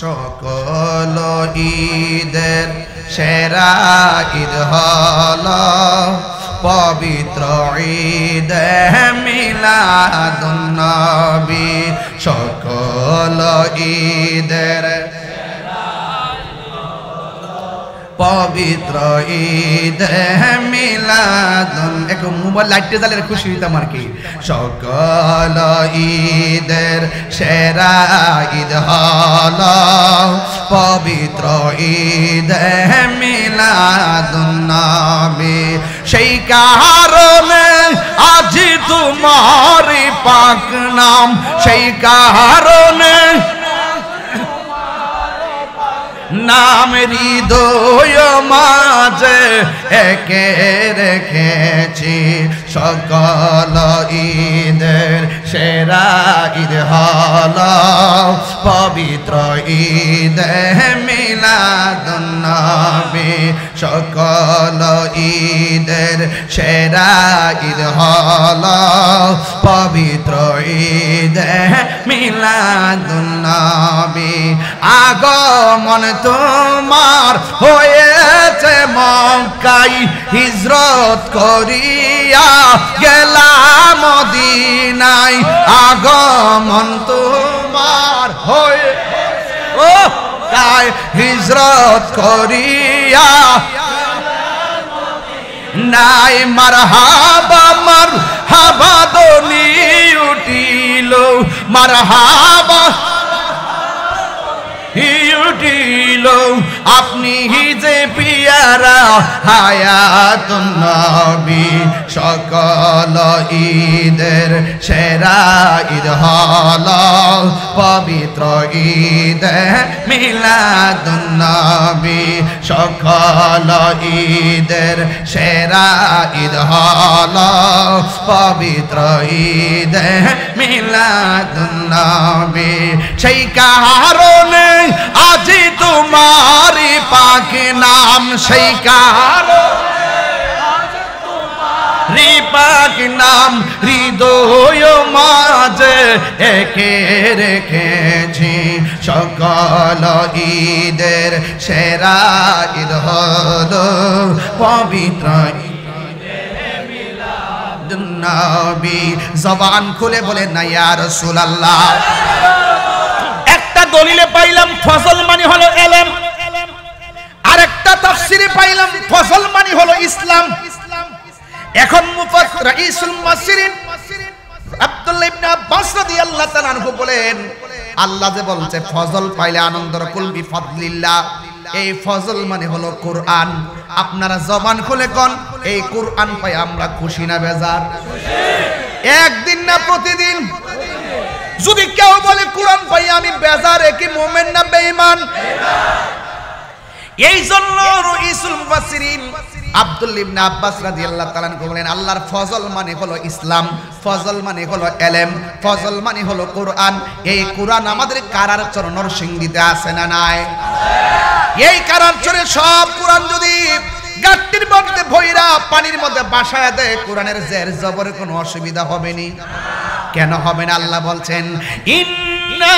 সকল ঈদের সেরা ঈদ হলো পবিত্র ঈদ মিলাদুন নবী। সকল ঈদের পবিত্র ঈদ মিলাদুন, একটু মোবাইল লাইটে জ্বালিয়ে খুশি হইতাম আর কি। সকল ঈদের সেরা ঈদ হলো পবিত্র ঈদ মিলাদুন নবী। সেই কারণে আজ তোমার পাক নাম, সেই কারণে নাম হৃদয় মাঝে একে রেখেছি। সকল ঈদের সেরা ঈদ হলো পবিত্র ঈদ মিলাদুন নবী। সকল ঈদের সেরা ঈদ হলো পবিত্র ঈদ মিলাদুন নবী। আগমন তোমার হয়েছে মক্কায়, হিজরত করিয়া গেলাম মদিনায়। আগমন তোমার হয়ে হিজরত করিয়া নাই। মারহাবা মারহাবা দনি উঠিল, মারহাবা উঠিল আপনি যে পিয়ারা হায়াতুন নবী। সকল ঈদের সেরা ঈদ হলো পবিত্র ঈদ মিলাদুন নবী। সকল ঈদের সেরা ঈদ হলো পবিত্র ঈদ মিলাদুন নবী। সেই কারণে আজি তোমারি পাক নাম, সেই কারণে পাক নাম হৃদয় মাঝে একে রেখেছি। সকল ঈদের সেরা ঈদ হলো পবিত্র নবী। জবান খুলে বলে না ইয়া রাসূলুল্লাহ। একটা দলিলে পাইলাম ফজল মানে হলো ইলম, আরেকটা তাফসিরে পাইলাম ফজল মানে হলো ইসলাম। এখন মুফাসসির রাইসুল মুফাসসিরিন আব্দুল্লাহ ইবনে আব্বাস রাদিয়াল্লাহু তাআলা আনহু বলেন, আল্লাহ যে বলছে ফজল পাইলে আনন্দ কুল বিফাদলিল্লাহ, এই ফজল মানে হলো কোরআন। আপনারা জবান খুলে কোন এই কোরআন পাই আমরা খুশি না বেজার? একদিন না প্রতিদিন? যদি কেউ বলে কোরআন পাই আমি বেজার, কি মুমিন না বেঈমান? এই জন্য রাইসুল মুফাসসিরিন আব্দুল্লাহ ইবনে আব্বাস রাদিয়াল্লাহু তাআলা বলেন, আল্লাহর ফজল মানে হলো ইসলাম, ফজল মানে হলো ইলম, ফজল মানে হলো কোরআন। এই কোরআন আমাদের কারার চর নরসিংদীতে আছে না নাই? এই কারার চরে সব কোরআন যদি গাট্টির মধ্যে ভইরা পানির মধ্যে বাসায় দেয়, কোরআনের জের জবরের কোনো অসুবিধা হবে না। কেন হবে না? আল্লাহ বলছেন ইন্না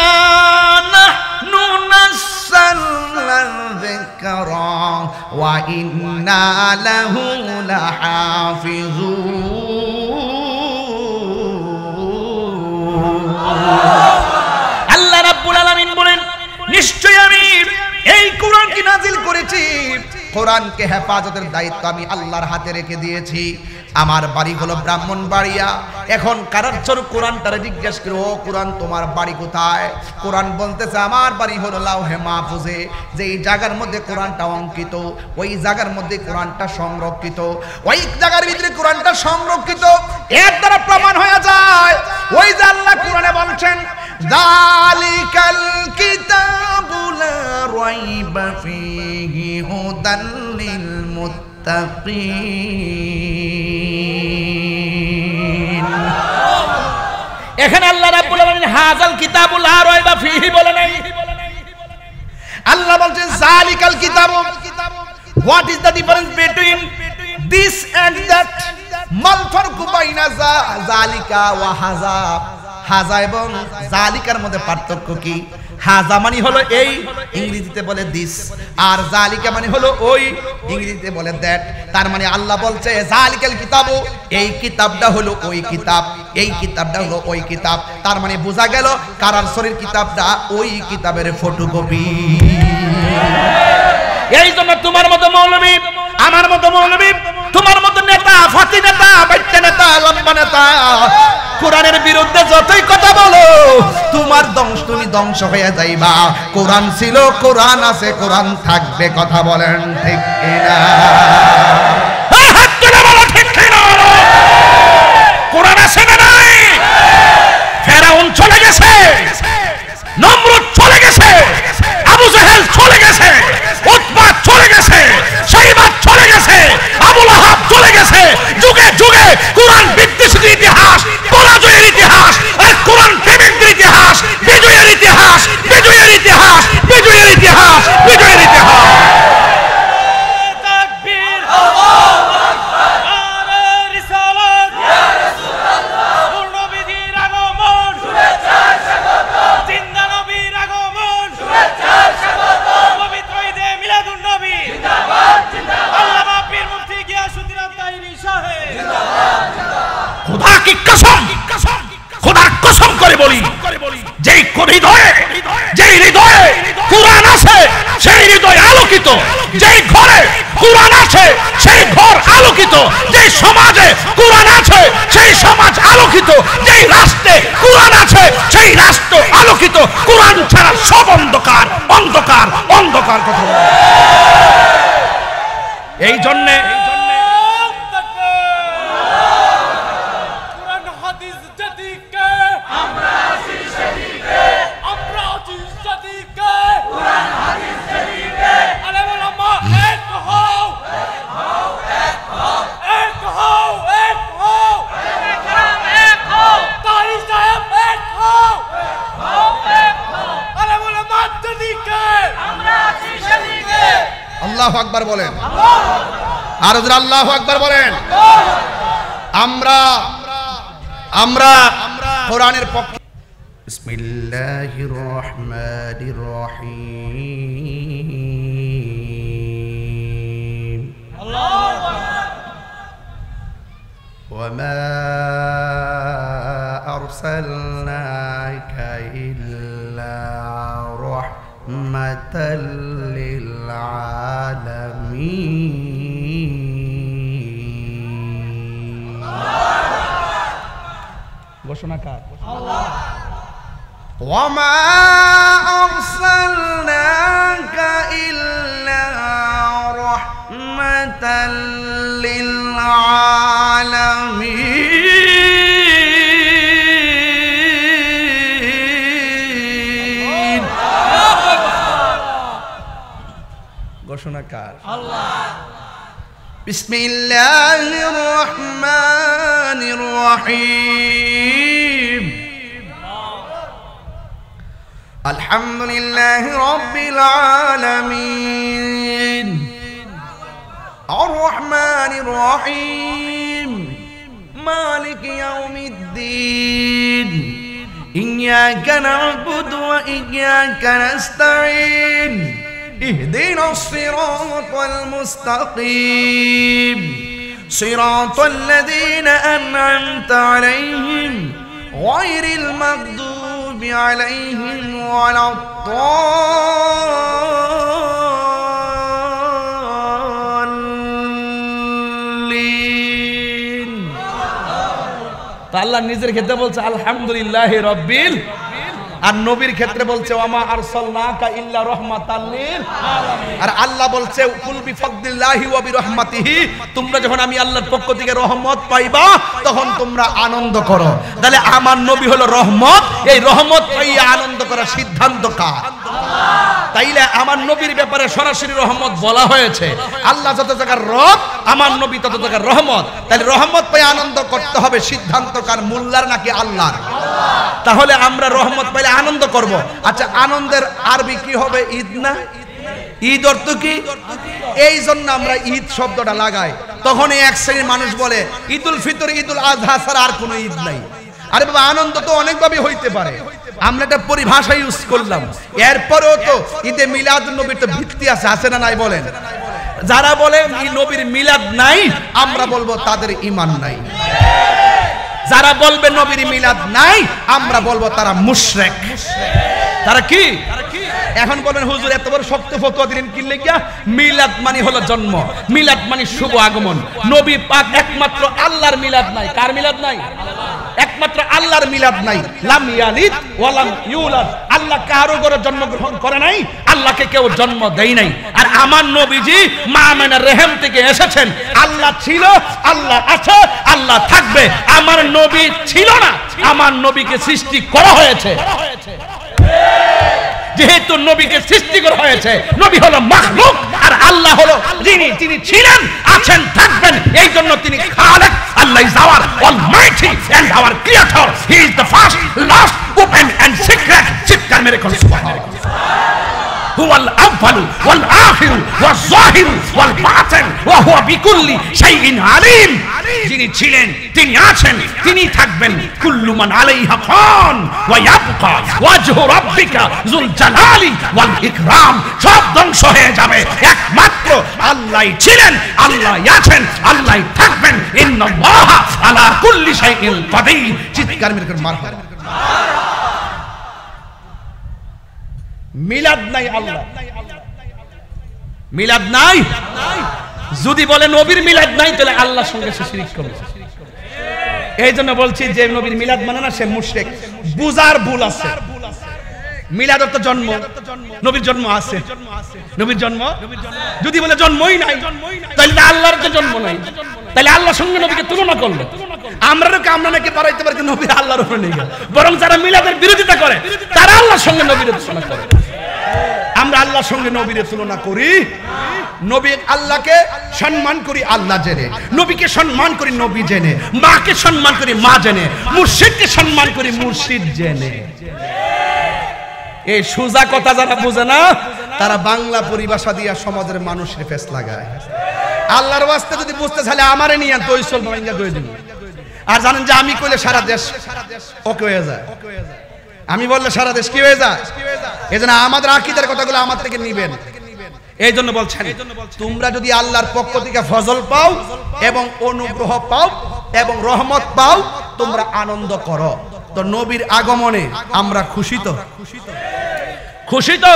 নাহনু নাযালনা যিকরা ওয়া ইন্না লাহু লাহাফিজুন। আল্লাহ রাব্বুল আলামিন বলেন, নিশ্চয়ই আমি এই কোরআনকে নাজিল করেছি, কোরআনকে হেফাজতের দায়িত্ব আমি আল্লাহর হাতে রেখে দিয়েছি। আমার বাড়ি হলো ব্রাহ্মণবাড়িয়া। এখন কারার চর কোরআনটারে জিজ্ঞেস করে, ও কোরআন তোমার বাড়ি কোথায়? কোরআন বলতেছে আমার বাড়ি হলো লাউহে মাহফুজে, যেই জায়গার মধ্যে কোরআনটা অঙ্কিত ওই জায়গার মধ্যে কোরআনটা সংরক্ষিত, ওই জায়গার ভিতরে কোরআনটা সংরক্ষিত। এর দ্বারা প্রমাণ হয়ে যায় ওই যে আল্লাহ কোরআনে বলছেন যালিকাল কিতাবু লা রাইবা ফীহি হুদাল লিল মুত্তাকিন। এখানে আল্লাহ রাব্বুল আলামিন হাযাল কিতাবু লা রাইবা ফীহি বলে নাই, আল্লাহ বলছেন যালিকাল কিতাবু। What is the difference between this and that? মাল ফারকু বাইনা যালিকা ওয়া হাযা? হাযা এবং যালিকার মধ্যে পার্থক্য কি? হাজা মানে হলো এই, ইংরেজিতে বলে দিস, আর জালিকা মানে হলো ওই, ইংরেজিতে বলে দ্যাট। তার মানে আল্লাহ বলছে জালিকাল কিতাবু, এই কিতাবটা হলো ওই কিতাব, এই কিতাবটা হলো ওই কিতাব। তার মানে বোঝা গেল কারার শরীর কিতাবটা ওই কিতাবের ফটোকপি। এই জন্য তোমার মতো মৌলবী, আমার মতো মৌলবী, তোমার মতো নেতা, ফাতি নেতা, বাচ্চা নেতা, লম্বা নেতা কোরআনের বিরুদ্ধে যতই কথা বলো, তোমার তুমি ধ্বংস হয়ে যাইবা। কোরআন ছিল, কোরআন আছে, কোরআন থাকবে। কথা বলেন ঠিক কিনা? হাত তুলে বলো ঠিক কিনা? কোরআন আছে না নাই? ফেরাউন চলে গেছে, নমরুদ চলে গেছে, আবু জাহেল চলে গেছে, উতবা চলে গেছে, শাইবা চলে গেছে, আবু লাহাব চলে গেছে। যুগে যুগে কোরআন বিদ্বেষীর ইতিহাস, পরাজয়ের ইতিহাস, আর কোরআন প্রেমিকদের ইতিহাস, বিজয়ের ইতিহাস, বিজয়ের ইতিহাস, বিজয়ের ইতিহাস, বিজয়ের ইতিহাস। তাকবীর, আল্লাহু আকবার, নারে রিসালাত, ইয়া রাসূলুল্লাহ, নবীর আগমন, শুভেচ্ছা স্বাগত, জিন্দা নবীর আগমন, শুভেচ্ছা স্বাগত, পবিত্র ঈদে মিলাদুন নবী জিন্দাবাদ, জিন্দাবাদ, আল্লামা পীর মুফতি গিয়াসউদ্দিন আত-তাহিরি সাহেব জিন্দাবাদ, জিন্দাবাদ। খোদা কি কসম, খোদার কসম করে বলি, যেই হৃদয়ে, যেই হৃদয়ে কোরআন আছে সেই হৃদয় আলোকিত, যেই ঘরে কোরআন আছে সেই ঘর আলোকিত, যেই সমাজে কোরআন আছে সেই সমাজ আলোকিত, যেই রাষ্ট্রে কোরআন আছে সেই রাষ্ট্র আলোকিত। কোরআন ছাড়া সব অন্ধকার, অন্ধকার, অন্ধকার। কথা এই জন্যে আল্লাহু আকবার বলেন, আর যারা আল্লাহু আকবার বলেন। আমরা কোরআনের পক্ষে। বিসমিল্লাহির রহমানির রহিম। আল্লাহু আকবার। ওয়া মা আরসালনাকা ইল্লা রাহমাতাল লিল আলামিন। ঘোষণাকার আল্লাহ। ওয়া মা আরসালনাকা ইল্লা রাহমাতাল লিল আলামিন। ঘোষণাকার আল্লাহ। বিসমিল্লাহির রহমানির রহিম। আলহামদুলিল্লাহি রাব্বিল আলামিন। আর রহমানির রহিম। মালিকি ইয়াউমিদ্দিন। ইয়্যাকা না'বুদু ওয়া ইয়্যাকা নাস্তাঈন। اهدنا الصراط المستقيم صراط الذين أنعمت عليهم غير المغضوب عليهم ولا الضالين। আল্লাহ নিজের ক্ষেত্রে বলছে আলহামদুলিল্লাহি রাব্বিল, আর নবীর ক্ষেত্রে বলছে ওয়ামা আরসালনাকা ইল্লা রাহমাতাল লিল আলামিন। আর আল্লাহ বলছে কুল বিফাদলিল্লাহি ওয়া বিরহমাতিহি, তোমরা যখন আমি আল্লাহর পক্ষ থেকে রহমত পাইবা তখন তোমরা আনন্দ করো। তাহলে আমার নবী হলো রহমত, এই রহমত পাইয়া আনন্দ করার সিদ্ধান্ত কার? আল্লাহ। তাইলে আমার নবীর ব্যাপারে সরাসরি রহমত বলা হয়েছে। আল্লাহ যত জায়গার রব, আমার নবী তত জায়গার রহমত। তাহলে রহমত পাই আনন্দ করতে হবে, সিদ্ধান্ত কার? মোল্লার নাকি আল্লাহর? তাহলে আমরা রহমত পাইলে আনন্দ করব। আচ্ছা, আনন্দের আরবি কি হবে? ঈদ না? ঈদ অর্থ কি? এই জন্য আমরা ঈদ শব্দটা লাগাই। তখন এক শ্রেণীর মানুষ বলে ঈদুল ফিতর, ঈদুল আজহা ছাড়া আর কোনো ঈদ নাই। আরে বাবা আনন্দ তো অনেকভাবে হইতে পারে, আমরা একটা পরিভাষা ইউজ করলাম। এরপরেও তো ঈদে মিলাদুন নবীর তো ভিত্তি আছে না নাই বলেন? যারা বলে নবীর মিলাদ নাই, আমরা বলবো তাদের ঈমান নাই। যারা বলবে নবীর মিলাদ নাই, আমরা বলবো তারা মুশরিক। তারা কি? এখন বলেন হুজুর এত বড় শক্ত ফতোয়া দিলেন কি লাগিয়া? মিলাদ মানে হলো জন্ম, মিলাদ মানে শুভ আগমন। নবী পাক একমাত্র আল্লাহর মিলাদ নাই। কার মিলাদ নাই? একমাত্র আল্লাহর মিলাদ নাই। লাম ইয়ালিদ ওয়া লাম ইউলাদ, আল্লাহ কারো ঘরে জন্মগ্রহণ করে নাই, আল্লাহকে কেউ জন্ম দেয় নাই। আর আমার নবীজি মা আমিনার রহম থেকে এসেছেন। আল্লাহ ছিল, আল্লাহ আছে, আল্লাহ থাকবে। আমার নবী ছিল না, আমার নবীকে সৃষ্টি করা হয়েছে। যেহেতু নবীকে সৃষ্টি করা হয়েছে, নবী হলো মাখলুক আর আল্লাহ হলো যিনি ছিলেন, আছেন, থাকবেন। এই জন্য তিনি খালেক। Allah is our almighty and our creator. He is the first, last, open and secret. চিৎকার মেরে কোন সুবহানাল্লাহ। হুয়াল আউয়ালু ওয়াল আখিরু ওয়াজ যাহিরু ওয়াল বাতিন ওয়া হুয়া বিকুল্লি শাইইন আলিম। যিনি ছিলেন, তিনি আছেন, তিনি থাকবেন। কুল্লু মান আলাইহা ফান ওয়া ইয়াবকা ওয়াজহু রাব্বিকা যুল জালালি ওয়াল ইকরাম। সব ধ্বংস হয়ে যাবে, একমাত্র আল্লাহই ছিলেন, আল্লাহই আছেন, আল্লাহই থাকবেন। ইন্নাল্লাহা আলা কুল্লি শাইইন কাদির। চিৎকার মেরে করে মারহাবা। মিলাদ নাই, আল্লাহ মিলাদ নাই। যদি বলে নবীর মিলাদ নাই, তাহলে আল্লাহর সঙ্গে সে শিরক করবে। এই জন্য বলছি যে নবীর মিলাদ মানে না, সে মুশরিক। বুঝার ভুল আছে। মিলাদ অর্থ জন্ম, নবীর জন্ম আছে। নবীর জন্ম যদি বলে জন্মই নাই, তাহলে আল্লাহর তো জন্ম নাই, তাহলে আল্লাহর সঙ্গে নবীকে তুলনা করলো। আমরা নাকি বাড়াইতে পারি নবী আল্লাহর উপরে নেই, বরং যারা মিলাদের বিরোধিতা করে তারা আল্লাহর সঙ্গে নবীর তুলনা করে। আমরা আল্লাহর সঙ্গে নবীর তুলনা করি। নবী আল্লাহকে সম্মান করি আল্লাহ জেনে, নবীকে সম্মান করি নবী জেনে, মাকে সম্মান করি মা জেনে, মুর্শিদকে সম্মান করি মুর্শিদ জেনে। এই সোজা কথা যারা বোঝে না, তারা বাংলা পরিভাষা দিয়া সমাজের মানুষের ফেস লাগায়। আল্লাহর ওয়াস্তে যদি বুঝতে চাইলে আমারে নিয়ে দই চল ভাঙ্গা দই দিন। আর জানেন যে আমি কইলে সারা দেশ ওকে হয়ে যায়, আমি বললে সারা দেশ কি হয়ে যায়। এই জন্য আমাদের আকীদার কথাগুলো আমার থেকে নিবেন। এই জন্য বলছেন, তোমরা যদি আল্লাহর পক্ষ থেকে ফজল পাও এবং অনুগ্রহ পাও এবং রহমত পাও, তোমরা আনন্দ করো। তো নবীর আগমনে আমরা খুশি তো? খুশি তো?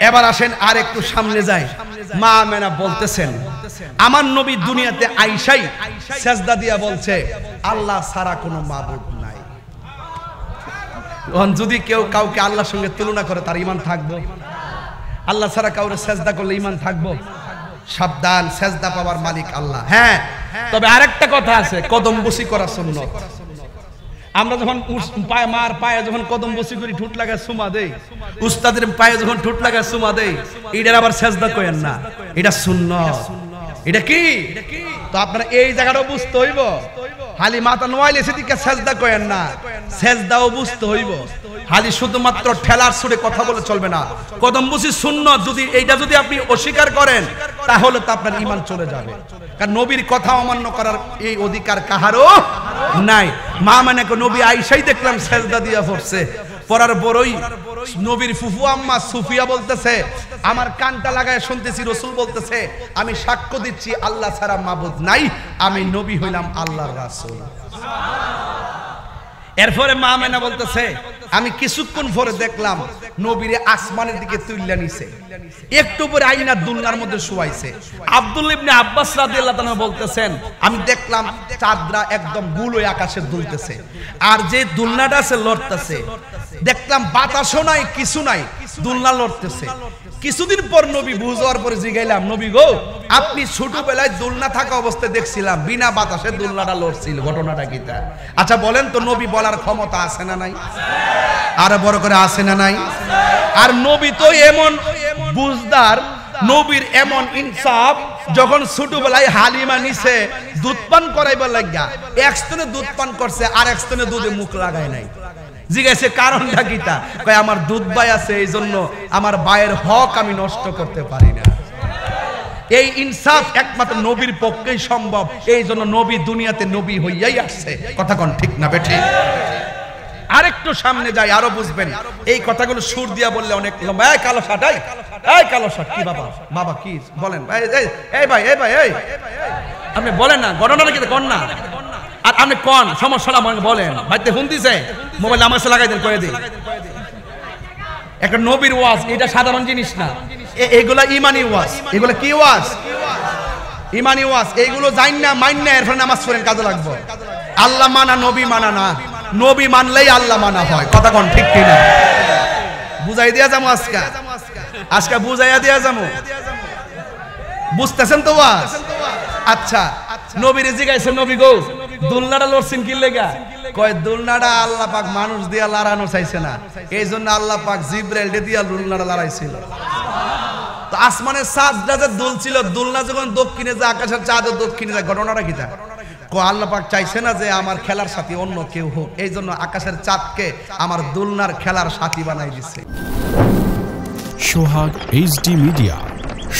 এবার আসেন আর একটু সামনে যাই। মা আমেনা বলতেছেন, আমার নবী দুনিয়াতে আইসাই সেজদা দিয়া বলছে, আল্লাহ ছাড়া কোনো মাবুদ নাই। যদি কেউ কাউকে আল্লাহর সঙ্গে তুলনা করে, তার ঈমান থাকবে? আল্লাহ ছাড়া কাউরে সেজদা করলে ঈমান থাকবে? সাবধান, সেজদা পাওয়ার মালিক আল্লাহ। হ্যাঁ, তবে আরেকটা কথা আছে, কদম বসি করা সুন্নাত। আমরা যখন পায়ে মার পায়ে যখন কদম বসি করি, ঠুট লাগায় সুমা দেই, উস্তাদের পায়ে যখন ঠুট লাগায় সুমা দেই, এটার আবার সেজদা করেন না, এটা সুন্নাত। এটা কি? তো আপনারা এই জায়গাটাও বুঝতে হইব। খালি মাথা নোয়াইলে সেদিকে সেজদা করেন না, সেজদাও বুঝতে হইব। খালি শুধুমাত্র ঠেলার সুরে কথা বলে চলবে না। কদম বসি সুন্নাত, যদি এইটা যদি আপনি অস্বীকার করেন, তাহলে তো আপনার ঈমান চলে যাবে। কারণ নবীর কথা অমান্য করার এই অধিকার কাহারও নাই। মা মানে নবী আয়েশাই দেখলাম সেজদা দিয়া পড়ছে। পড়ার পরই নবীর ফুফু আম্মা সুফিয়া বলতেছে, আমার কানটা লাগায় শুনতেছি রাসূল বলতেছে, আমি সাক্ষ্য দিচ্ছি আল্লাহ ছাড়া মাবুদ নাই, আমি নবী হইলাম আল্লাহর রাসূল। এরপরে মা আমেনা বলতেছে, আমি কিছুক্ষণ পরে দেখলাম নবীরে আসমানের দিকে তুইলা নিছে, একটু পরে আইনা দুলনার মধ্যে শুয়াইছে। আব্দুল্লাহ ইবনে আব্বাস রাদিয়াল্লাহু তাআলা বলতেছেন, আমি দেখলাম চাঁদরা একদম গোল হয়ে আকাশে দুলতেছে, আর যে দুলনাটা আছে লড়তেছে। দেখলাম বাতাসও নাই, কিছু নাই, দুলনা লড়তেছে। কিছুদিন পর নবী বুঝার পরে জিগাইলাম, নবী গো, আপনি ছোটবেলায় দুলনা থাকা অবস্থায় দেখছিলাম বিনা বাতাসে দুলনাটা লড়ছিল, ঘটনাটা কি তা? আচ্ছা বলেন তো, নবী বলার ক্ষমতা আছে না নাই? আরো বড় করে আছে না নাই? আর নবী তো এমন বুঝদার, নবীর এমন ইনসাফ, যখন ছোটবেলায় হালিমা নিছে দুধ পান করাইবার লাগিয়া, এক স্তনে দুধ পান করছে, আর এক স্তনে দুধে মুখ লাগায় নাই। জিজ্ঞাসা কারণটা কি? তা কয়, আমার দুধ ভাই আছে, এই জন্য আমার ভাইয়ের হক আমি নষ্ট করতে পারি না। এই ইনসাফ একমাত্র নবীর পক্ষেই সম্ভব। এই জন্য নবী দুনিয়াতে নবী হইয়াই আসছে। কথা কোন ঠিক না বেঠিক? আরেকটু সামনে যাই, আরো বুঝবেন। এই কথাগুলো সুর দিয়া বললে অনেক লম্বা। এই কালো শার্ট, এই কালো শার্ট কি বাবা? বাবা কি বলেন? এই ভাই, এই ভাই, এই আপনি বলেন না ঘটনাটা কি কোন না? আর আপনি কোন সমস্যাটা আমাকে বলেন। ভাইতে ফোন দিছে, মোবাইল আমার সাথে লাগাই দেন, করে দিন। একটা নবীর ওয়াজ, এটা সাধারণ জিনিস না। এগুলা ইমানি ওয়াজ। এগুলা কি ওয়াজ? ইমানি ওয়াজ। এইগুলো জান না, মাইন না, এরপর নামাজ পড়েন, কাজে লাগবে। আল্লাহ মানা, নবী মানা না। নবী মানলেই আল্লাহ মানা হয়। কথা কোন ঠিক কিনা? বুঝাই দিয়া যাবো আজকে বুঝাইয়া দিয়া যাবো। বুঝতেছেন তো ওয়াজ? আচ্ছা, নবীরে জিগাইছে, নবী গো দুলনাটা লড়ছেন কি লেগা? কয় দুলনাটা আল্লাহ পাক মানুষ দিয়া লড়ানো চাইছে না, এই জন্য আল্লাহ পাক জিবরাইল দিয়া দুলনাটা লড়াইছিল। তো আসমানের চাঁদটা যে দুলছিল, দুলনা যখন দক্ষিণে যায়, আকাশের চাঁদ দক্ষিণে যায়, ঘটনাটা কি? আল্লাহ পাক চাইছে না যে আমার খেলার সাথী অন্য কেউ হোক, এই জন্য আকাশের চাঁদকে আমার দুলনার খেলার সাথী বানাই দিচ্ছে। সোহাগ এইচডি মিডিয়া,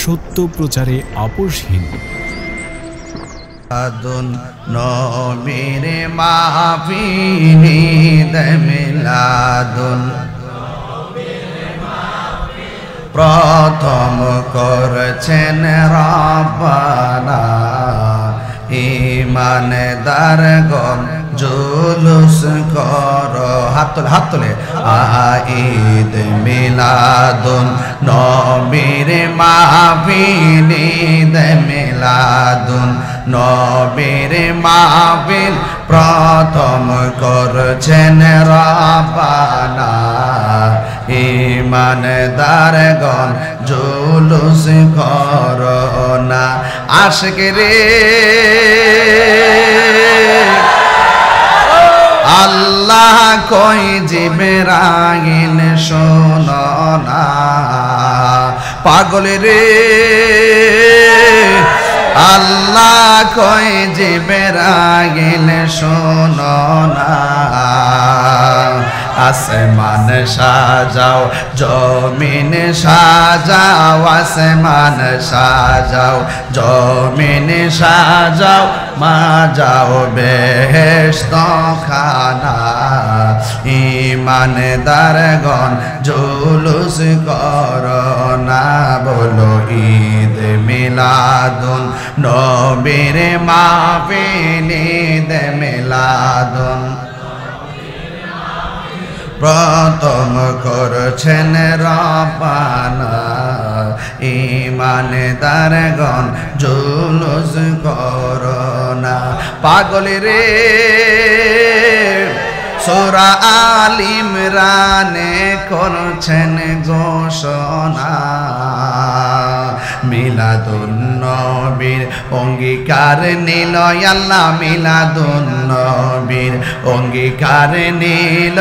সত্য প্রচারে আপোষহীন। আদুন নবীর মাহফিলে মিলাদুন প্রথম করেছেন রব্বানা, ঈমানদারগণ জুলুস করো। হাত তোলে। ঈদ মিলাদুন নবীর মাহফিলে, ঈদ মিলাদুন নবীর মাহফিল প্রথম করছেন রব্বানা, ঈমানদারগণ জুলুস করো না। আশিক রে আল্লাহ কই জিবরাইল শোনো না, পাগল রে আল্লাহ কই জিবরাইল শোনো না। আসমান সাজাও, জমিন সাজাও, আসমান সাজাও, জমিন সাজাও, মা যাও বেহেশত খানা, ঈমানদারগণ জুলুস করো না। বলো ঈদ মিলাদুন নবীর মাহফিলে, ঈদ মিলাদুন প্রথম করছেন রব্বানা, ঈমানদারগণ জুলুস করো না। পাগল রে সূরা আল ইমরানে করছেন ঘোষণা, মিলাদুন নবীর অঙ্গীকার নিল আল্লাহ, মিলাদুন নবীর অঙ্গীকার নিল,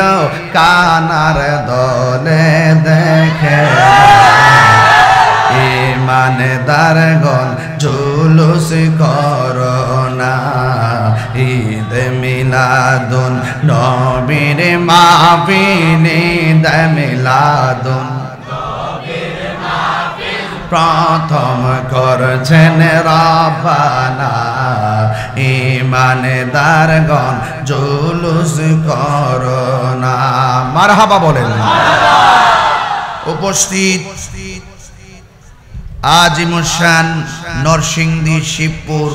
কানার দলে দেখে ঈমানদারগণ জুলুস করো না। ঈদ মিলাদুন নবীর মাহফিলে, ঈদ মিলাদুন প্রথম করছেন রব্বানা, ঈমানদারগণ জুলুস করো না। মারহাবা বলেন। উপস্থিত আজিমুসান নরসিংদী শিবপুর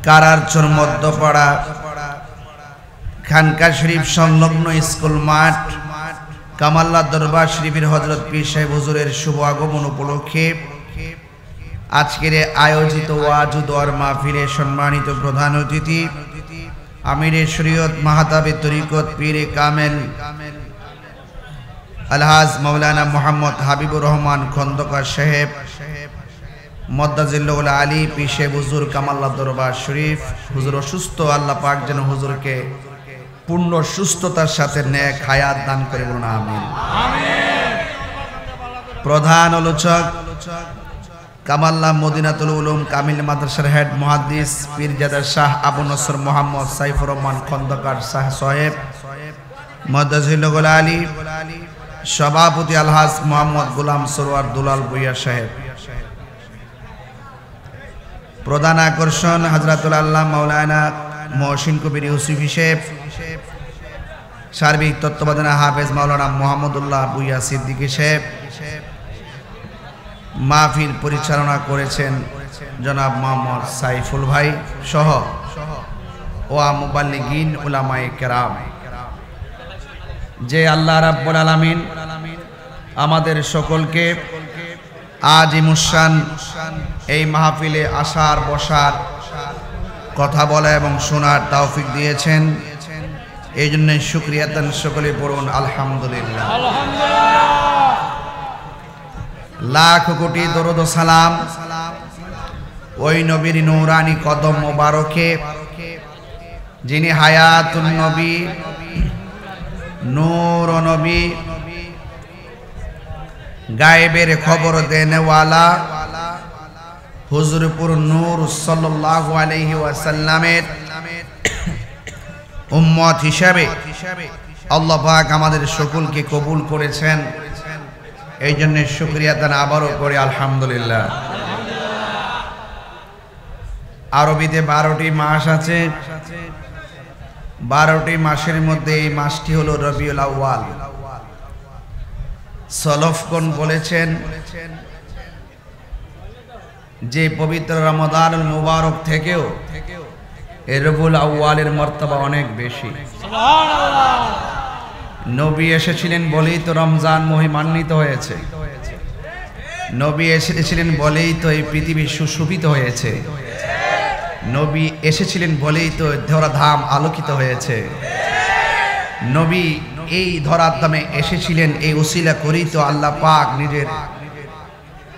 কারারচর মধ্যপাড়া খানকা শরীফ সংলগ্ন স্কুল মাঠ, কামাল্লা দরবার শরীফের হযরত পীর সাহেব হুজুরের শুভ আগমন উপলক্ষে আজকের আয়োজিত ওয়াজ ও দোয়ার মাহফিলে সম্মানিত প্রধান অতিথি আমিরে শরীয়ত মাহতাবে তরিকত পীরে কামেল আলহাজ মাওলানা মোহাম্মদ হাবিবুর রহমান খন্দকার সাহেব, মদ্দাজিল্লাহুল আলী পীর সাহেব হুজুর কামাল্লা দরবার শরীফ, হুজুর অসুস্থ, আল্লাহ পাক যেন হুজুরকে পূর্ণ সুস্থতার সাথে নেক হায়াত দান করে, বলুন আমিন। প্রধান আলোচক কামাল্লা মদিনাতুল উলুম কামিল মাদ্রাসার হেড মুহাদ্দিস পীরজাদা শাহ আবু নসর মোহাম্মদ সাইফুর রহমান খন্দকার শাহ সাহেব, মদ্দাজিল্লাহুল আলী সভাপতি আলহাজ মোহাম্মদ গোলাম সরওয়ার দুলাল ভুইয়া সাহেব, প্রধান আকর্ষণ হযরতুল আল্লাহ মাওলানা মহসিন কবির ইউসুফী সাহেব, সার্বিক তত্ত্বাবধানে হাফেজ মাওলানা মোহাম্মদুল্লাহ বুইয়া সিদ্দিকী সাহেব, মাহফিল পরিচালনা করেছেন জনাব মোহাম্মদ সাইফুল ভাই সহ ওয়া মুবাল্লিগিন উলামায়ে কেরাম। যে আল্লাহ রাব্বুল আলামিন আমাদের সকলকে আজিমুশান এই মাহফিলে আসার বসার কথা বলা এবং শোনার তৌফিক দিয়েছেন, এই জন্য শুকরিয়াতান সকলে পড়ুন আলহামদুলিল্লাহ। লাখ কোটি দরুদ ও সালাম ওই নবীর নূরানি কদম মোবারকে, যিনি হায়াতুন নবী, নূর নবী, গায়েবের খবর দেনেওয়ালা হুজুরপুর নূর সাল্লাল্লাহু আলাইহি ওয়াসাল্লামের উম্মত হিসাবে আল্লাহ পাক আমাদের সকলকে কবুল করেছেন, এই জন্য শুকরিয়া দান আবারও করে আলহামদুলিল্লাহ। আরবিতে 12টি মাস আছে, 12টি মাসের মধ্যে এই মাসটি হলো রবিউল আউয়াল। সলফগণ বলেছেন যে পবিত্র রমাদানুল মুবারক থেকেও এই রবিউল আউয়ালের মর্তবা অনেক বেশি। নবী এসেছিলেন বলেই তো রমজান মহিমান্বিত হয়েছে, নবী এসেছিলেন বলেই তো এই পৃথিবী সুশোভিত হয়েছে, নবী এসেছিলেন বলেই তো ধরাধাম আলোকিত হয়েছে, নবী এই ধরাধামে এসেছিলেন এই উসিলা করেই তো আল্লাহ পাক নিজের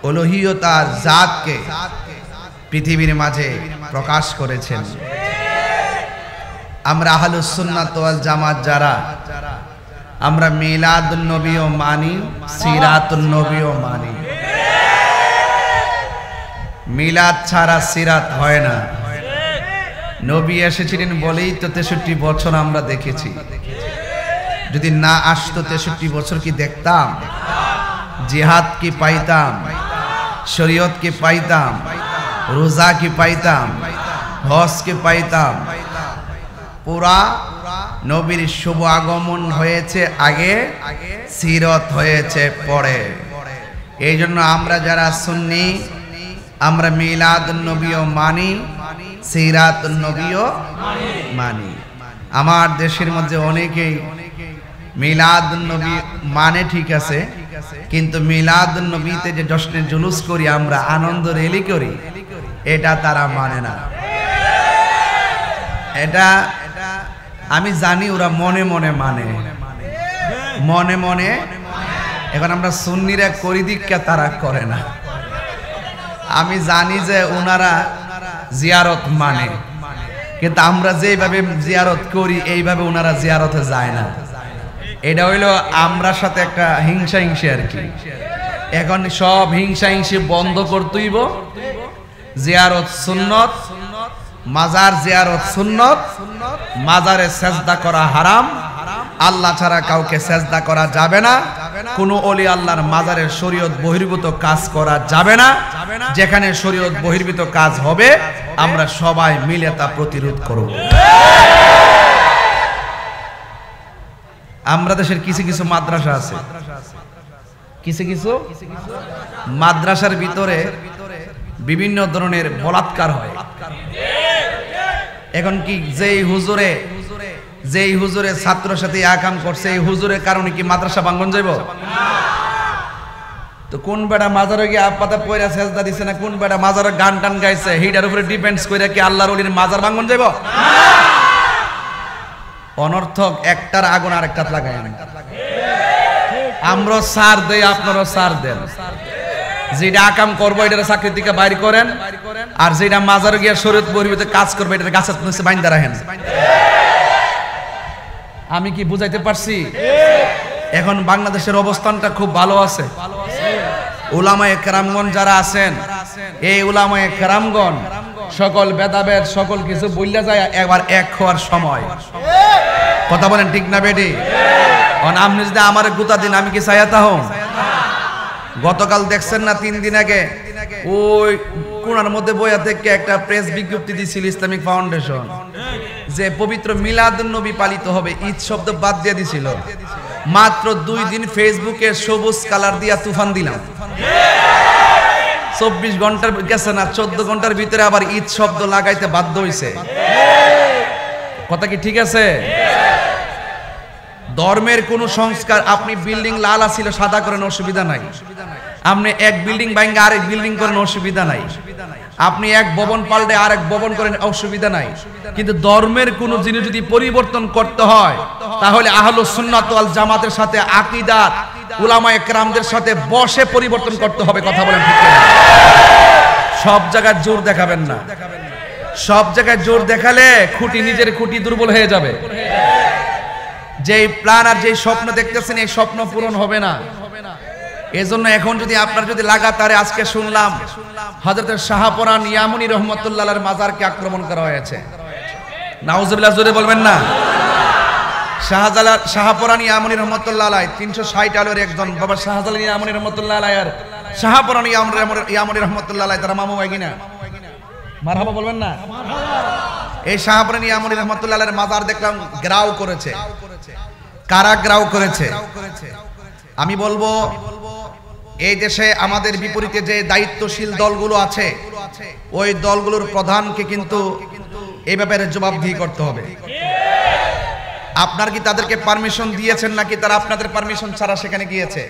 অলৌহিকতার জাতকে পৃথিবীর মাঝে প্রকাশ করেছেন। আমরা আহলুস সুন্নাত ওয়াল জামাত যারা, আমরা মিলাদুন নবীও মানি, সিরাতুন নবীও মানি। মিলাদ ছাড়া সিরাত হয় না। নবী এসেছিলেন বলেই তো 63 বছর আমরা দেখেছি। যদি না আসতো 63 বছর কি দেখতাম? জিহাদ কি পাইতাম? শরীয়ত কি পাইতাম? রোজা কি পাইতাম? হজ কি পাইতাম? পুরা নবীর শুভ আগমন হয়েছে আগে, সিরত হয়েছে পরে। এই জন্য আমরা যারা সুন্নি, আমরা মিলাদুন নবীও মানি, সিরাতুন নবীও মানি। আমার দেশের মধ্যে অনেকেই মিলাদুন নবী মানে ঠিক আছে, কিন্তু মিলাদুন নবীতে যে জশ্নের জুলুস করি আমরা, আনন্দ রেলি করি, এটা তারা মানে না। এটা আমি জানি ওরা মনে মনে মানে, মনে মনে। এখন আমরা সুন্নিরা করি দীক্ষা, তারা করে না। আমি জানি যে ওনারা জিয়ারত মানে, কিন্তু আমরা যেভাবে জিয়ারত করি এইভাবে ওনারা জিয়ারতে যায় না। এটা হইলো আমরার সাথে একটা হিংসা হিংসি আর কি। এখন সব হিংসা হিংসি বন্ধ করতেইব। জিয়ারত সুন্নত, মাজার জিয়ারত সুন্নত, মাজারে সেজদা করা হারাম, আল্লাহ ছাড়া কাউকে সেজদা করা যাবে না, কোনো ওলি আল্লাহর মাজারের শরীয়ত বহির্ভূত কাজ করা যাবে না। যেখানে শরীয়ত বহির্ভূত কাজ হবে আমরা সবাই মিলে তা প্রতিরোধ করব। আমরা দেশের কিছু কিছু মাদ্রাসা আছে, কিছু কিছু মাদ্রাসার ভিতরে বিভিন্ন ধরনের বলাৎকার হয়। এখন কি যেই হুজুরে ছাত্রের সাথে আকাম করছে, এই হুজুরের কারণে কি মাদ্রাসা ভাঙন যাইব? তো কোন বেটা মাজারে গিয়ে আপাতা পয়রা সেজদা দিছে না, কোন বেটা মাজারে গান টান গাইছে, এইটার উপরে ডিপেন্ডস কইরা কি আল্লাহর ওলির মাজার ভাঙন যাইব? অনর্থক একটার আগুন আরেকটাত লাগায় না। আমরা সার দেই, আপনারা সার দেন। যেটা আকাম করবো এটা চাকরি থেকে বাইর করেন, আর যেটা মাজারে গিয়ে শরীয়ত বহির্ভূত কাজ করবে এটা গাছের নিচে বাইন্দা রাখেন। আমি কি বুঝাইতে পারছি? এখন বাংলাদেশের অবস্থানটা খুব ভালো আছে। উলামায়ে কেরামগণ যারা আছেন, এই উলামায়ে কেরামগণ সকল বেদাবেদ সকল কিছু বইলা যায় একবার এক হওয়ার সময়। কথা বলেন ঠিক না বেটি? আপনি যদি আমার গুতা দিন আমি কি চাইতা হম? গতকাল দেখছেন না 3 দিন আগে ওই কোণার মধ্যে বইয়া থেকে একটা প্রেস বিজ্ঞপ্তি দিয়েছিল ইসলামিক ফাউন্ডেশন যে পবিত্র মিলাদুন্নবী পালিত হবে, ঈদ শব্দ বাদ দিয়ে দিছিল। মাত্র 2 দিন ফেসবুকে সবুজ কালার দিয়া তুফান দিলাম, 24 ঘন্টার গেছে না, 14 ঘন্টার ভিতরে আবার ঈদ শব্দ লাগাইতে বাধ্য হইছে। কথা কি ঠিক আছে? ধর্মের কোন সংস্কার, আপনি বিল্ডিং লাল ছিল সাদা করেন অসুবিধা নাই, আপনি এক বিল্ডিং ভাঙা আরেক বিল্ডিং করেন অসুবিধা নাই, আপনি এক ভবন পাল্টে আরেক ভবন করেন অসুবিধা নাই, কিন্তু ধর্মের কোন জিনিস যদি পরিবর্তন করতে হয় তাহলে আহলুস সুন্নাত ওয়াল জামাতের সাথে আকীদাত উলামায়ে কেরামদের সাথে বসে পরিবর্তন করতে হবে। কথা বলেন ঠিক কিনা? সব জায়গায় জোর দেখাবেন না, সব জায়গায় জোর দেখালে খুঁটি, নিজের খুঁটি দুর্বল হয়ে যাবে। যেই প্ল্যান আর যেই স্বপ্ন দেখতেছেন এই স্বপ্ন পূরণ হবে না। এজন্য এখন যদি আপনার যদি লাগাতারে, আজকে শুনলাম হযরত শাহপরান ইয়ামুনী রহমাতুল্লাহ আলাইহির মাজারকে আক্রমণ করা হয়েছে। নাউজুবিল্লাহ, জোরে বলবেন না। শাহপরান ইয়ামুনী রহমাতুল্লাহ আলাইহি 360 আলোর একজন বাবা শাহজালাল ইয়ামুনী রহমাতুল্লাহ আলাইহি আর শাহপরান ইয়ামুনী রহমাতুল্লাহ আলাইহি তারা মামু ভাই কিনা? মারহাবা বলবেন না? এই শাহপরান ইয়ামুনী রহমাতুল্লাহ আলাইহির মাজার দেখলাম গ্রাউ করেছে। কারা গ্রাউ করেছে? আমি বলবো এই দেশে আমাদের বিপরীতে যে দায়িত্বশীল দলগুলো আছে ওই দলগুলোর প্রধানকে কিন্তু এই ব্যাপারে জবাবদিহি করতে হবে। আপনার কি তাদেরকে পারমিশন দিয়েছেন নাকি তারা আপনাদের পারমিশন ছাড়া সেখানে গিয়েছে?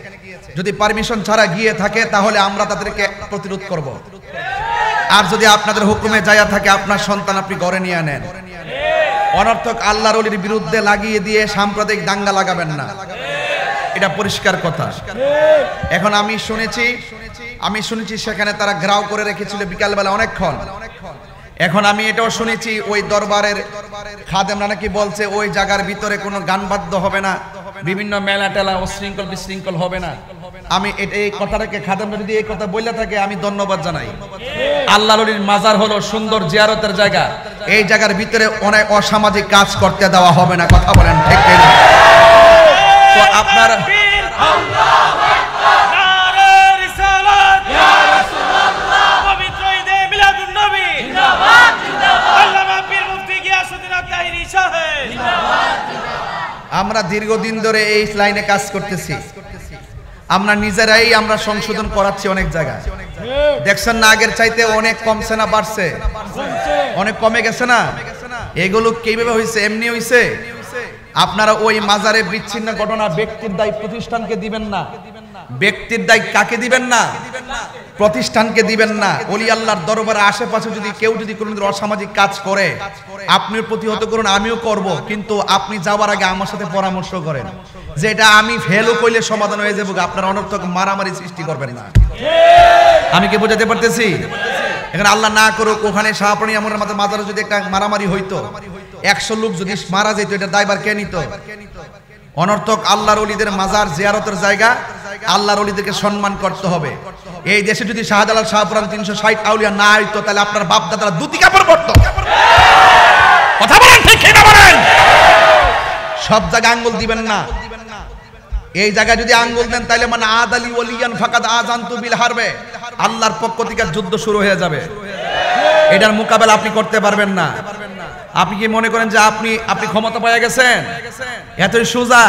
যদি পারমিশন ছাড়া গিয়ে থাকে তাহলে আমরা তাদেরকে প্রতিরোধ করব। আর যদি আপনাদের হুকুমে যায়া থাকে আপনার সন্তান আপনি ঘরে নিয়ে নেন। অনর্থক আল্লাহর ওলির বিরুদ্ধে লাগিয়ে দিয়ে সাম্প্রদায়িক দাঙ্গা লাগাবেন না, এটা পরিষ্কার কথা। এখন আমি শুনেছি সেখানে তারা ঘেরাও করে রেখেছিল বিকালবেলা অনেকক্ষণ। এখন আমি এটাও শুনেছি ওই দরবারের খাদেমরা নাকি বলছে ওই জায়গার ভিতরে কোনো গান বাদ্য হবে না, বিভিন্ন মেলা টেলা অশৃঙ্খল বিশৃঙ্খল হবে না। আমি এই কথাটাকে খাদেমরা যদি এই কথা বলে থাকে আমি ধন্যবাদ জানাই। আল্লাহর ওলির মাজার হলো সুন্দর জিয়ারতের জায়গা, এই জায়গার ভিতরে অনেক অসামাজিক কাজ করতে দেওয়া হবে না। কথা বলেন ঠিক কিনা? তো আপনার আমরা দীর্ঘদিন ধরে এই লাইনে কাজ করতেছি, আমরা নিজেরাই আমরা সংশোধন করাচ্ছি অনেক জায়গায়। দেখছেন না আগের চাইতে অনেক কমছে না বাড়ছে? অনেক কমে গেছে না? এগুলো কিভাবে হয়েছে? এমনি হয়েছে। আপনারা ওই মাজারে বিচ্ছিন্ন ঘটনা ব্যক্তির দায় প্রতিষ্ঠানকে দিবেন না, ব্যক্তির দায় কাকে দিবেন না? প্রতিষ্ঠানকে দিবেন না। ওলি আল্লাহর দরবারে আশেপাশে যদি কেউ যদি কোনো অসামাজিক কাজ করে আপনিও প্রতিহত করুন, আমিও করব, কিন্তু আপনি যাওয়ার আগে আমার সাথে পরামর্শ করেন যে এটা আমি ফেলও কইলে সমাধান হয়ে যাবে, আপনার অনর্থক মারামারি সৃষ্টি করবেন না। আমি কি বোঝাতে পারতেছি? এখানে আল্লাহ না করুক ওখানে শাহপরান ইয়ামুনী মাজারে যদি একটা মারামারি হইতো, 100 লোক যদি মারা যেত, এটা দায়ভার কে নিত? অনর্থক আল্লাহর ওলিদের মাজার জিয়ারতের জায়গা, আল্লাহর ওলিদেরকে সম্মান করতে হবে। এই দেশে যদি শাহজালাল শাহপরান 360 আউলিয়া না হইতো তাহলে আপনার বাপ দাদারা দুটি কাপড় পরতো। কথা বলেন ঠিক কিনা বলেন? সব জায়গায় আঙ্গুল দিবেন না। এই জায়গায় যদি আঙ্গুল দেন তাহলে মানে আদালি ওলিয়ান ফাকাদ আযানতু বিল হারবে, আল্লাহর পক্ষ থেকে যুদ্ধ শুরু হয়ে যাবে। এটার মোকাবেলা আপনি করতে পারবেন না। আপনি কি মনে করেন যে আপনি ক্ষমতা পেয়ে গেছেন? এতই সোজা।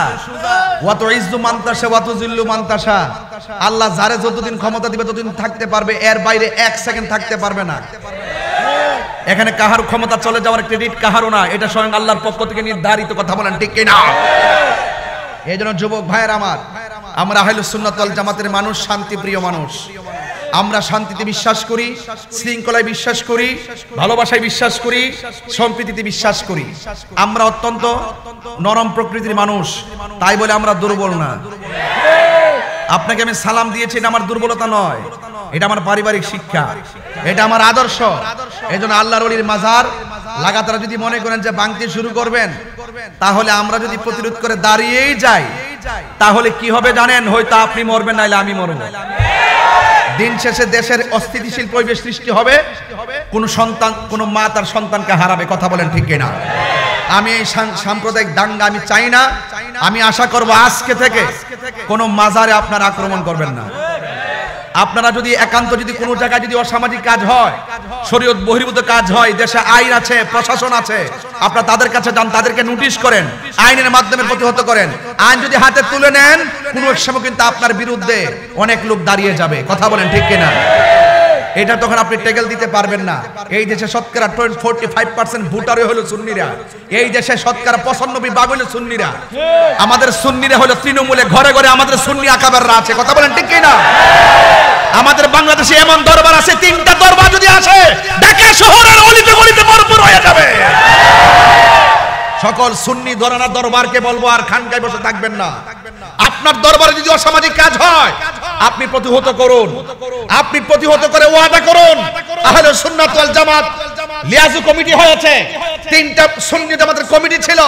ওয়া তুইজ্জু মান তাশা ওয়া তুযিল্লু মান তাশা। আল্লাহ যারে যতদিন ক্ষমতা দিবে ততদিন থাকতে পারবে, এর বাইরে 1 সেকেন্ড থাকতে পারবে না। এখানে কাহার ক্ষমতা চলে যাওয়ার ক্রেডিট কাহারও না, এটা স্বয়ং আল্লাহর পক্ষ থেকে নির্ধারিত। কথা বলেন ঠিক কিনা? এইজন্য যুবক ভাইয়ের আমার, আমরা আহলুস সুন্নাত ওয়াল জামাতের মানুষ, শান্তিপ্রিয় মানুষ। আমরা শান্তিতে বিশ্বাস করি, শৃঙ্খলায় বিশ্বাস করি, ভালোবাসায় বিশ্বাস করি, সম্প্রীতিতে বিশ্বাস করি। আমরা অত্যন্ত নরম প্রকৃতির মানুষ, তাই বলে আমরা দুর্বল না। আপনাকে আমি সালাম দিয়েছি, এটা আমার দুর্বলতা নয়, এটা আমার পারিবারিক শিক্ষা, এটা আমার আদর্শ। এজন্য আল্লাহর ওলির মাজার লাগাতার যদি মনে করেন যে ভাঙতে শুরু করবেন, তাহলে আমরা যদি প্রতিরোধ করে দাঁড়িয়েই যাই তাহলে কি হবে জানেন? হয়তো আপনি মরবেন, নাইলে আমি মরব। দিন শেষে দেশের অস্থিতিশীল পরিবেশ সৃষ্টি হবে, কোন সন্তান, কোন মা তার সন্তানকে হারাবে। কথা বলেন ঠিক কিনা? আমি এই সাম্প্রদায়িক দাঙ্গা আমি চাই না। আমি আশা করব আজকে থেকে কোন মাজারে আপনারা আক্রমণ করবেন না। আপনারা যদি একান্ত যদি কোনো জায়গায় যদি অসামাজিক কাজ হয়, শরীয়ত বহির্ভূত কাজ হয়, দেশে আইন আছে, প্রশাসন আছে, আপনারা তাদের কাছে যান, তাদেরকে নোটিশ করেন, আইনের মাধ্যমে প্রতিহত করেন। আইন যদি হাতে তুলে নেন, কোনো এক সময় কিন্তু আপনার বিরুদ্ধে অনেক লোক দাঁড়িয়ে যাবে। কথা বলেন ঠিক কিনা? এটা তখন আপনি টেকেল দিতে পারবেন না। এই দেশে শতকরা 45% ভোটারই হলো সুন্নিরা। এই দেশে শতকরা 95% হলো সুন্নিরা। আমাদের সুন্নিরা হলো তৃণমূলে, ঘরে ঘরে আমাদের সুন্নি আকাবেররা আছে। কথা বলেন ঠিক কিনা? আমাদের বাংলাদেশে এমন দরবার আছে, 3টা দরবার যদি আসে, ঢাকা শহরের অলিতে গলিতে ভরপুর হয়ে যাবে। সকল সুন্নি ঘরানা দরবারকে বলবো আর খানকায় বসে থাকবেন না। আপনার দরবারে যদি অসামাজিক কাজ হয়, আপনি প্রতিহত করুন, আপনি প্রতিহত করে ওয়াদা করুন। আহলে সুন্নাত ওয়াল জামাত লিয়াজু কমিটি হয়েছে, 3টা সুন্নি জামাতের কমিটি ছিল,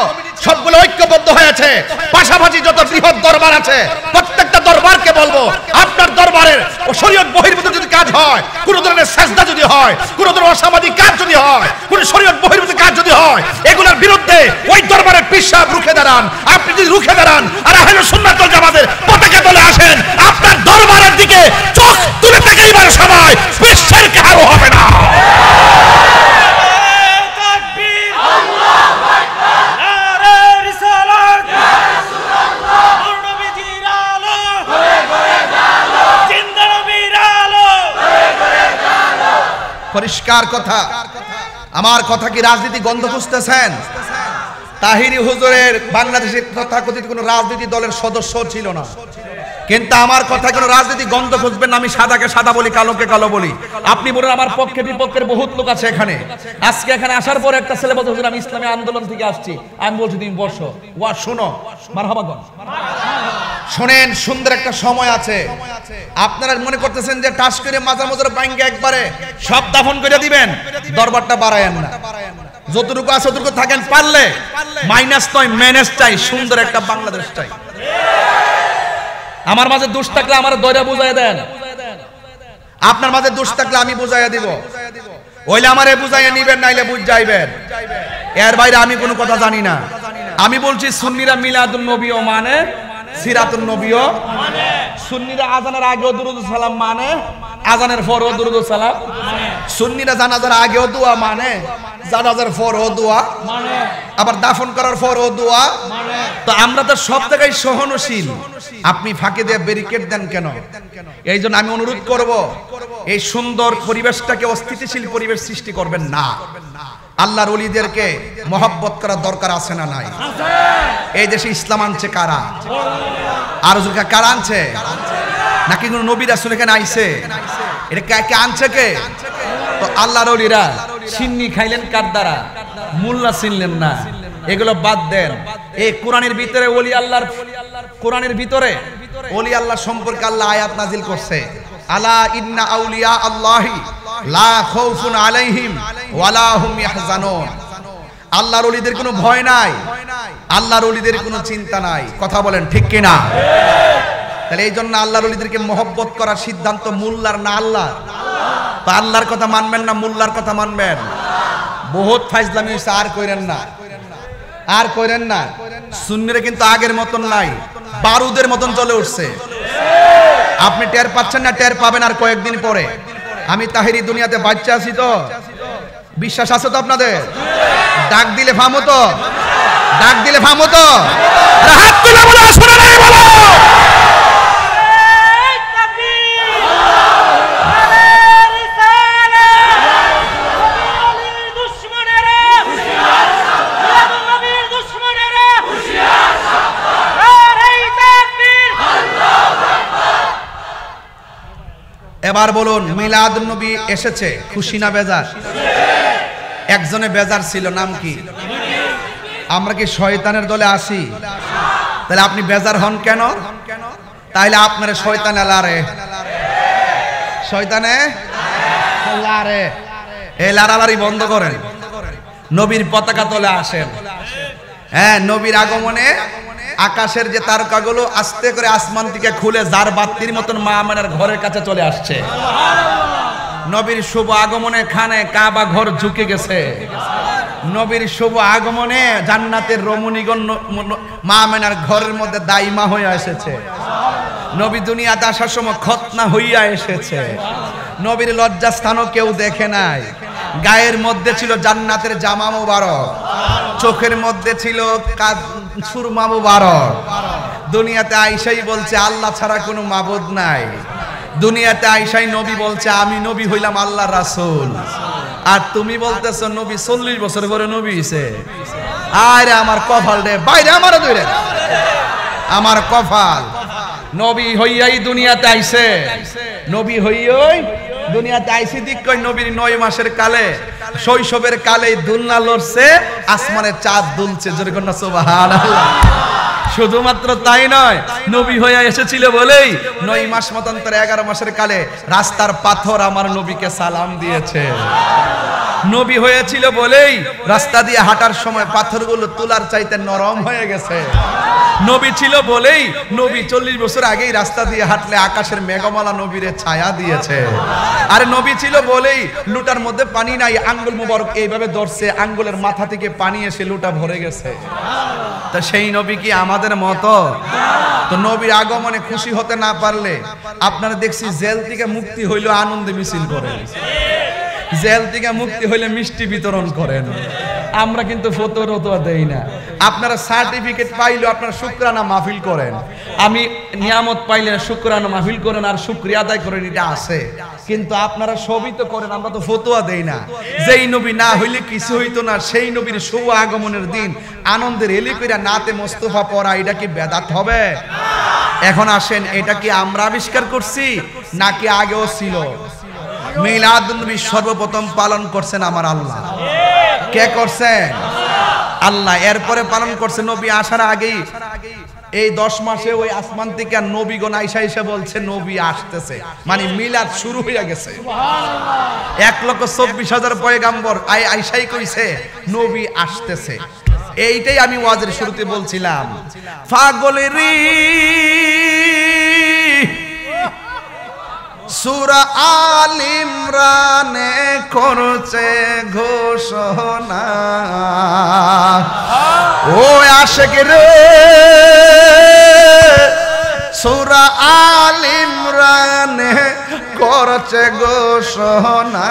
সবগুলো ঐক্যবদ্ধ হয়েছে। পাশাপাশি যত বৃহৎ দরবার আছে, প্রত্যেকটা দরবারকে বলবো, আপনার দরবারের শরীয়ত বহির্ভূত যদি কাজ হয়, কোন ধরনের সেজদা যদি হয়, কোন ধরনের অসামাজিক কাজ যদি হয়, কোন শরীয়ত বহির্ভূত কাজ যদি হয়, এগুলোর বিরুদ্ধে ওই দরবারের পীর সাহেব রুখে দাঁড়ান। আপনি যদি রুখে দাঁড়ান আর আহলে সুন্নাত ওয়াল জামাতের পতাকা তলে আসেন, আপনার দরবারের দিকে চোখ তুলে তাকাইবার সময় বিশ্বের কারো হবে না। পরিষ্কার কথা। আমার কথা কি রাজনীতি গন্ধ খুঁজতেছেন? তাহিরি হুজুরের বাংলাদেশের তথাকথিত কোন রাজনীতি দলের সদস্য ছিল না, কিন্তু আমার কথা কোনো রাজনীতি গন্ধ খুঁজবেন না। আমি সাদাকে সাদা বলি, কালোকে কালো বলি। আপনি বলেন আমার পক্ষে বিপক্ষের বহুত লোক আছে এখানে। আজকে এখানে আসার পর একটা ছেলে বলতে হুজুর আমি ইসলামী আন্দোলন থেকে আসছি। আমি বলছি তুমি বসো, ওয়া শোনো, মারহাবা গণ শোনেন। সুন্দর একটা সময় আছে। আপনারা মনে করতেছেন যে টাস করে মাথা মজুর ব্যাংকে একবারে সব দাফন করে দিবেন, দরবারটা বাড়ায়েন না। যতটুকু আছে ততটুকু থাকেন, পারলে মাইনাস নয় ম্যানেজ চাই, সুন্দর একটা বাংলাদেশ চাই। আমার মাঝে দোষ থাকলে আমার দয়রা বুঝাই দেন, আপনার মাঝে দোষ থাকলে আমি বুঝাইয়া দিব। ওইলে আমারে বুঝাইয়া নিবেন, নাইলে বুঝ যাইবেন। এর বাইরে আমি কোনো কথা জানি না। আমি বলছি সুন্নিরা মিলাদুন নবীও মানে, সিরাতুন নবীও মানে। সুন্নিরা আজানের আগেও দুরুদ সালাম মানে, আজানের পরও দুরুদ সালাম মানে। সুন্নিরা জানাজার আগেও দোয়া মানে, জানাজার পরও দোয়া মানে, আবার দাফন করার পরও দোয়া মানে। তো আমরা তো সব জায়গায় সহনশীল, আপনি ফাঁকে দিয়ে ব্যারিকেড দেন কেন? এই জন্য আমি অনুরোধ করব, এই সুন্দর পরিবেশটাকে অস্থিতিশীল পরিবেশ সৃষ্টি করবেন না। আল্লাহর ওলিদেরকে মহব্বত করার দরকার আছে না নাই? এই দেশে ইসলাম আনছে কারা? আর কারা আনছে? নাকি কোন নবী রাসূল এখানে আইছে? এটা কে আনছে? কে? তো আল্লাহর ওলিরা সিন্নি খাইলেন কার দ্বারা? মোল্লা চিনলেন না। এগুলো বাদ দেন। এই কোরআনের ভিতরে ওলি আল্লাহর, কোরআনের ভিতরে ওলি আল্লাহ সম্পর্কে আল্লাহ আয়াত নাজিল করছে। আলা ইন্না আউলিয়া আল্লাহি লা খাউফুন আলাইহিম ওয়ালা হুম ইয়াহজানুন। আল্লাহর ওলিদের কোনো ভয় নাই, আল্লাহর ওলিদের কোনো চিন্তা নাই। কথা বলেন ঠিক কিনা? তাহলে এই জন্য আল্লাহর ওলিদেরকে মহব্বত করার সিদ্ধান্ত মোল্লার না আল্লাহর? তো আল্লাহর কথা মানবেন না মোল্লার কথা মানবেন? বহুত ফাইজলামি হইছে, আর কইরেন না, আর কইরেন না। সুন্নিরা কিন্তু আগের মতন নাই, বারুদের মতন চলে উঠছে। আপনি টের পাচ্ছেন না? টের পাবেন আর কয়েকদিন পরে। আমি তাহিরি দুনিয়াতে বাচ্চা আছি তো, বিশ্বাস আছে তো আপনাদের? ডাক দিলে ফামো তো, ডাক দিলে ফামো তো, হাত তুলে বলো শোনা নাই বলো। এবার বলুন, মিলাদ নবী এসেছে, খুশি না বেজার? একজনে বেজার ছিল, নাম কি? আমরা কি শয়তানের দলে আসি? তাহলে আপনি বেজার হন কেন? তাইলে আপনার শয়তান এলারে, শয়তানে লারে, এই লারালারি বন্ধ করেন। নবীর পতাকা তলে আসেন। হ্যাঁ, নবীর আগমনে আকাশের যে তারকাগুলো আস্তে করে আসমান থেকে খুলে যার বাতির মতন মা আমাদের ঘরের কাছে চলে আসছে। নবীর শুভ আগমনে খানে কাবা ঘর ঝুঁকে গেছে। নবীর শুভ আগমনে জান্নাতের রমণীগণ মা আমেনার ঘরের মধ্যে দাইমা হয়ে এসেছে। নবী দুনিয়াতে আসার সময় খতনা হইয়া এসেছে। নবীর লজ্জাস্থানও কেউ দেখে নাই। গায়ের মধ্যে ছিল জান্নাতের জামা মুবারক, চোখের মধ্যে ছিল সুরমা মুবারক। দুনিয়াতে আইসাই বলছে আল্লাহ ছাড়া কোনো মাবুদ নাই। দুনিয়াতে আইসাই নবী বলছে আমি নবী হইলাম আল্লাহর রাসূল। আর তুমি বলতেছো নবী 40 বছর পরে নবী হইছে। আরে আমার কপাল রে, বাইরে আমারে ধরে আমার কপাল। নবী হইয়াই দুনিয়াতে আইছে, নবী হইয়াই দুনিয়াতে আইছে। দিক কই নবীর 9 মাসের কালে, শৈশবের কালে দুলনা লড়ছে, আসমানের চাঁদ দুলছে। জোরে কোন সুবহানাল্লাহ। শুধুমাত্র তাই নয়, নবী হইয়া এসেছিল বলেই 9 মাস মতান্তরে 11 মাসের কালে রাস্তার পাথর আমার নবীকে সালাম দিয়েছে। নবী হয়েছিল বলেই রাস্তা দিয়ে হাঁটার সময় পাথরগুলো তুলার চাইতে নরম হয়ে গেছে। নবী ছিল বলেই নবী 40 বছর আগেই রাস্তা দিয়ে হাঁটলে আকাশের মেঘমালা নবীরে ছায়া দিয়েছে। আর নবী ছিল বলেই লুটার মধ্যে পানি নাই, আঙ্গুল মুবারক এইভাবে ধরছে, আঙ্গুলের মাথা থেকে পানি এসে লুটা ভরে গেছে। তা সেই নবী কি আমাদের মতো? তো নবীর আগমনে খুশি হতে না পারলে আপনারা দেখছি জেল থেকে মুক্তি হইল আনন্দে মিছিল করেন, জেল থেকে মুক্তি হইলে মিষ্টি বিতরণ করেন। আমরা কিন্তু ফতোয়া দেই না। আপনারা সার্টিফিকেট পাইলে আপনারা শুকরানা মাহফিল করেন, আমি নিয়ামত পাইলে শুকরানা মাহফিল করেন আর শুকরিয়া আদায় করেন, এটা আছে। কিন্তু আপনারা সবই তো করেন, আমরা তো ফতোয়া দেই না। যেই নবী না হইলে কিছু হইতো না, সেই নবীর শুভ আগমনের দিন আনন্দের এলি কইরা নাতে মোস্তফা পড়া, এটা কি বেদাত হবে? এখন আসেন, এটা কি আমরা আবিষ্কার করছি নাকি আগেও ছিল? মিলাদুন নবী সর্বপ্রথম পালন করছেন আমার আল্লাহ। কে করছেন? আল্লাহ। এরপরে পালন করছে নবী আসার আগেই। এই 10 মাসে ওই আসমান থেকে নবীগণ আইসা এসে বলছে নবী আসতেছে, মানে মিলাদ শুরু হয়ে গেছে। 1,24,000 পয়গাম্বর আইসাই কইছে নবী আসতেছে। এইটাই আমি ওয়াজের শুরুতে বলছিলাম, পাগলেরি সূরা আল ইমরানে করছে ঘোষণা, ও আশিক রে সূরা আল ইমরানে করছে ঘোষণা,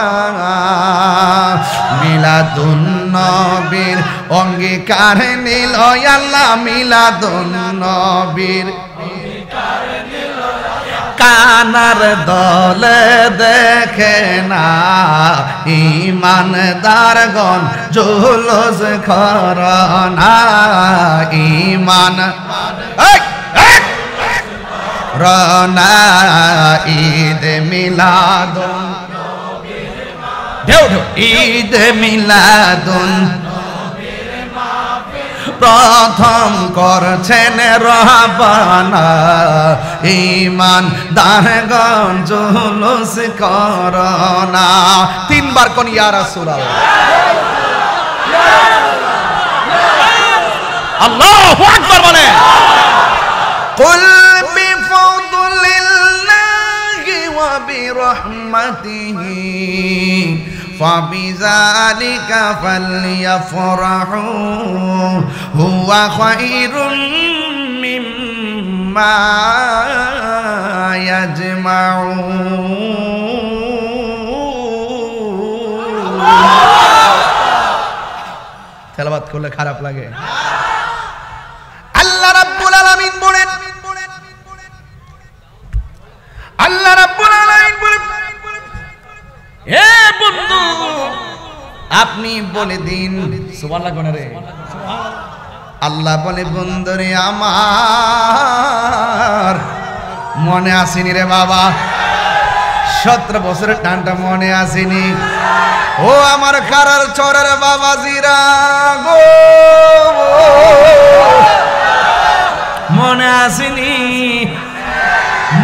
মিলাদুন নবীর অঙ্গীকার নিল আল্লাহ, মিলাদুন নবীর কানার দলে দেখে না ইমানদারগণ জুলুস করনা, ইমান রনা ঈদ মিলাদুন, ঈদ মিলাদুন প্রথম করছেন রহবানা, ঈমান দারগণ জুলুস করনা। 3 বার কোন ইয়া রাসূলুল্লাহ, আল্লাহু আকবার বলে। কুল বিফদলিল্লাহি ওয়া বিরহমাতিহি ফাবিযালিকা ফালইফরাহু হুয়া খায়রুম মিম্মা ইয়াজমাউন। তেলাওয়াত করলে খারাপ লাগে। আল্লাহ রাব্বুল আলামিন বলেন, আল্লাহ রাব্বুল আলামিন বলেন, হে বন্ধু আপনি বলে দিন, সুবহানাল্লাহ কোন রে? আল্লাহ বলে বন্ধুরে আমার মনে আসেনি রে বাবা, 17 বছরের টানটা মনে আসেনি। ও আমার কারার চরের বাবা জিরা গো, মনে আসেনি,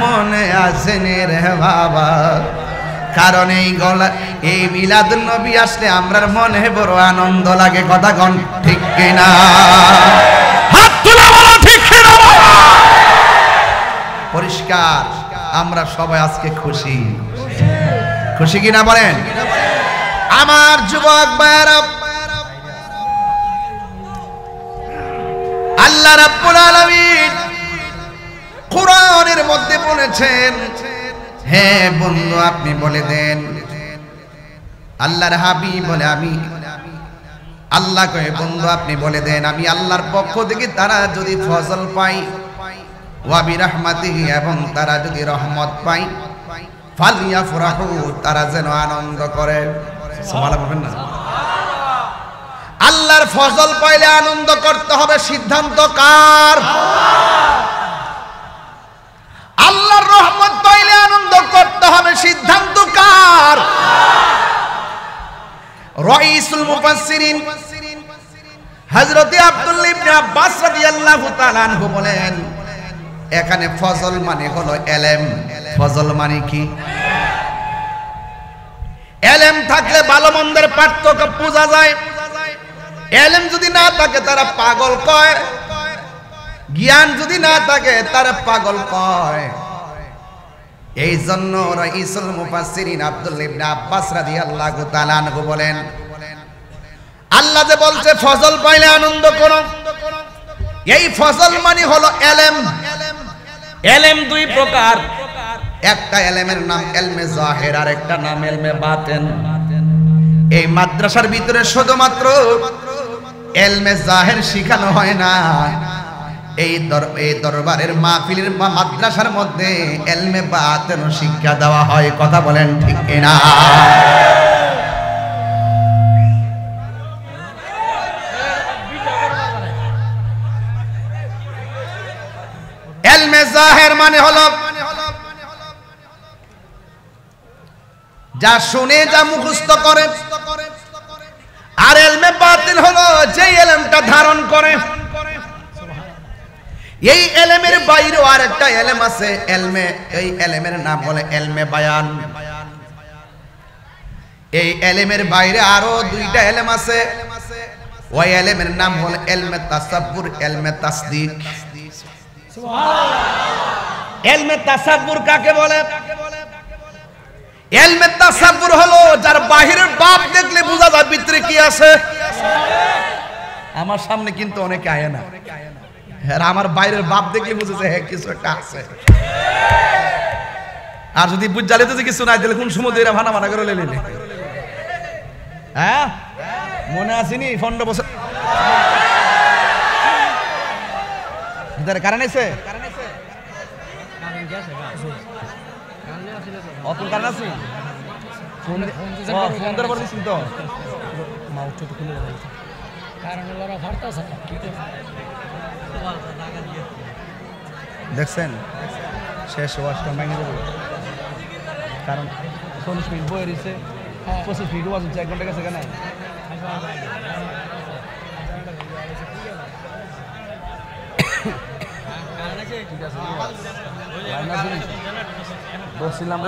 মনে আসেনি রে বাবা। কারণ এই মিলাদুন নবী আসলে আমরার মনে বড় আনন্দ লাগে। কথা কোন ঠিক কিনা? হাত তুলে বলো ঠিক কিনা? পরিষ্কার আমরা সবাই আজকে খুশি, খুশি কিনা বলেন? আমার যুবক ভাইরা, আল্লাহ রাব্বুল আলামিন কোরআনের মধ্যে বলেছেন, হ্যাঁ বন্ধু আপনি বলে দেন। আল্লাহর হাবিব বলে আমি আল্লাহ কয়ে বন্ধু আপনি বলে দেন আমি আল্লাহর পক্ষ থেকে তারা যদি ফজল পাই ওয়া বিরহমাতিহি এবং তারা যদি রহমত পাই ফালিয়াফরাহু তারা যেন আনন্দ করে। সুবহানাল্লাহ বলবেন না? আল্লাহর ফজল পাইলে আনন্দ করতে হবে, সিদ্ধান্ত কার? আল্লাহর রহমত পাইলে আনন্দ করতে হবে, সিদ্ধান্ত কার? রাইসুল মুফাসসিরিন হযরত আব্দুল্লাহ ইবনে আব্বাস রাদিয়াল্লাহু তাআলা আনহু বলেন, এখানে ফজল মানে হলো ইলম। ফজল মানে কি? ইলম থাকলে ভালো মন্দের পার্থক্য বোঝা যায়। ইলম যদি না থাকে তারা পাগল কয়, জ্ঞান যদি না থাকে তারা পাগল কয়। এই জন্য রাইসুল মুফাসসিরিন আব্দুল্লাহ ইবনে আব্বাস রাদিয়াল্লাহু তাআলা আনহু বলেন, আল্লাহ যে বলছে ফজল পাইলে আনন্দ করো, এই ফজল মানে হলো ইলম। ইলম দুই প্রকার, একটা ইলমের নাম ইলমে জাহির আর একটা নাম ইলমে বাতিন। এই মাদ্রাসার ভিতরে শুধুমাত্র ইলমে জাহির শেখানো হয় না, এই দরবারের মাহফিলের মাদ্রাসার মধ্যে ইলমে বাতিন শিক্ষা দেওয়া হয়। কথা বলেন ঠিক কিনা? ইলমে জাহির মানে হলো যা শুনে যা মুখস্থ করে, আর ইলমে বাতিন হলো যে ইলমটা ধারণ করে। এই ইলমের বাইরেও আরেকটা ইলম আছে, এই ইলমের নাম হলো ইলমে বায়ান। এই ইলমের বাইরে আরো দুইটা ইলম আছে, ওই ইলমের নাম হলো ইলমে তাসাব্বুর, ইলমে তাসদিক। ইলমে তাসাব্বুর কাকে বলে? ইলমে তাসাব্বুর হলো যার বাহিরের বাপ দেখলে বোঝা যায় ভিতরে কি আছে। আমার সামনে কিন্তু অনেকে আয় না, হ্যাঁ আমার বাইরের বাপ দেখলে বুঝেছে হ্যাঁ কিছু একটা আছে। আর যদি বুঝালে তো কিছু নাই তাহলে কোন সময় এরা ভানা ভানা করে লেলে, হ্যাঁ মনে আসেনি 15 বছর কারণ আছে অতুল কারণ আছে ফোন দেওয়ার পর দিচ্ছি তো দেখছেন শেষ ওয়াশটা ভেঙে দেবো, কারণ 40 মিনিট বয়ে রয়েছে, 25 মিনিট ওয়াজ হচ্ছে, 1 ঘন্টা গেছে কেন? বসছিলাম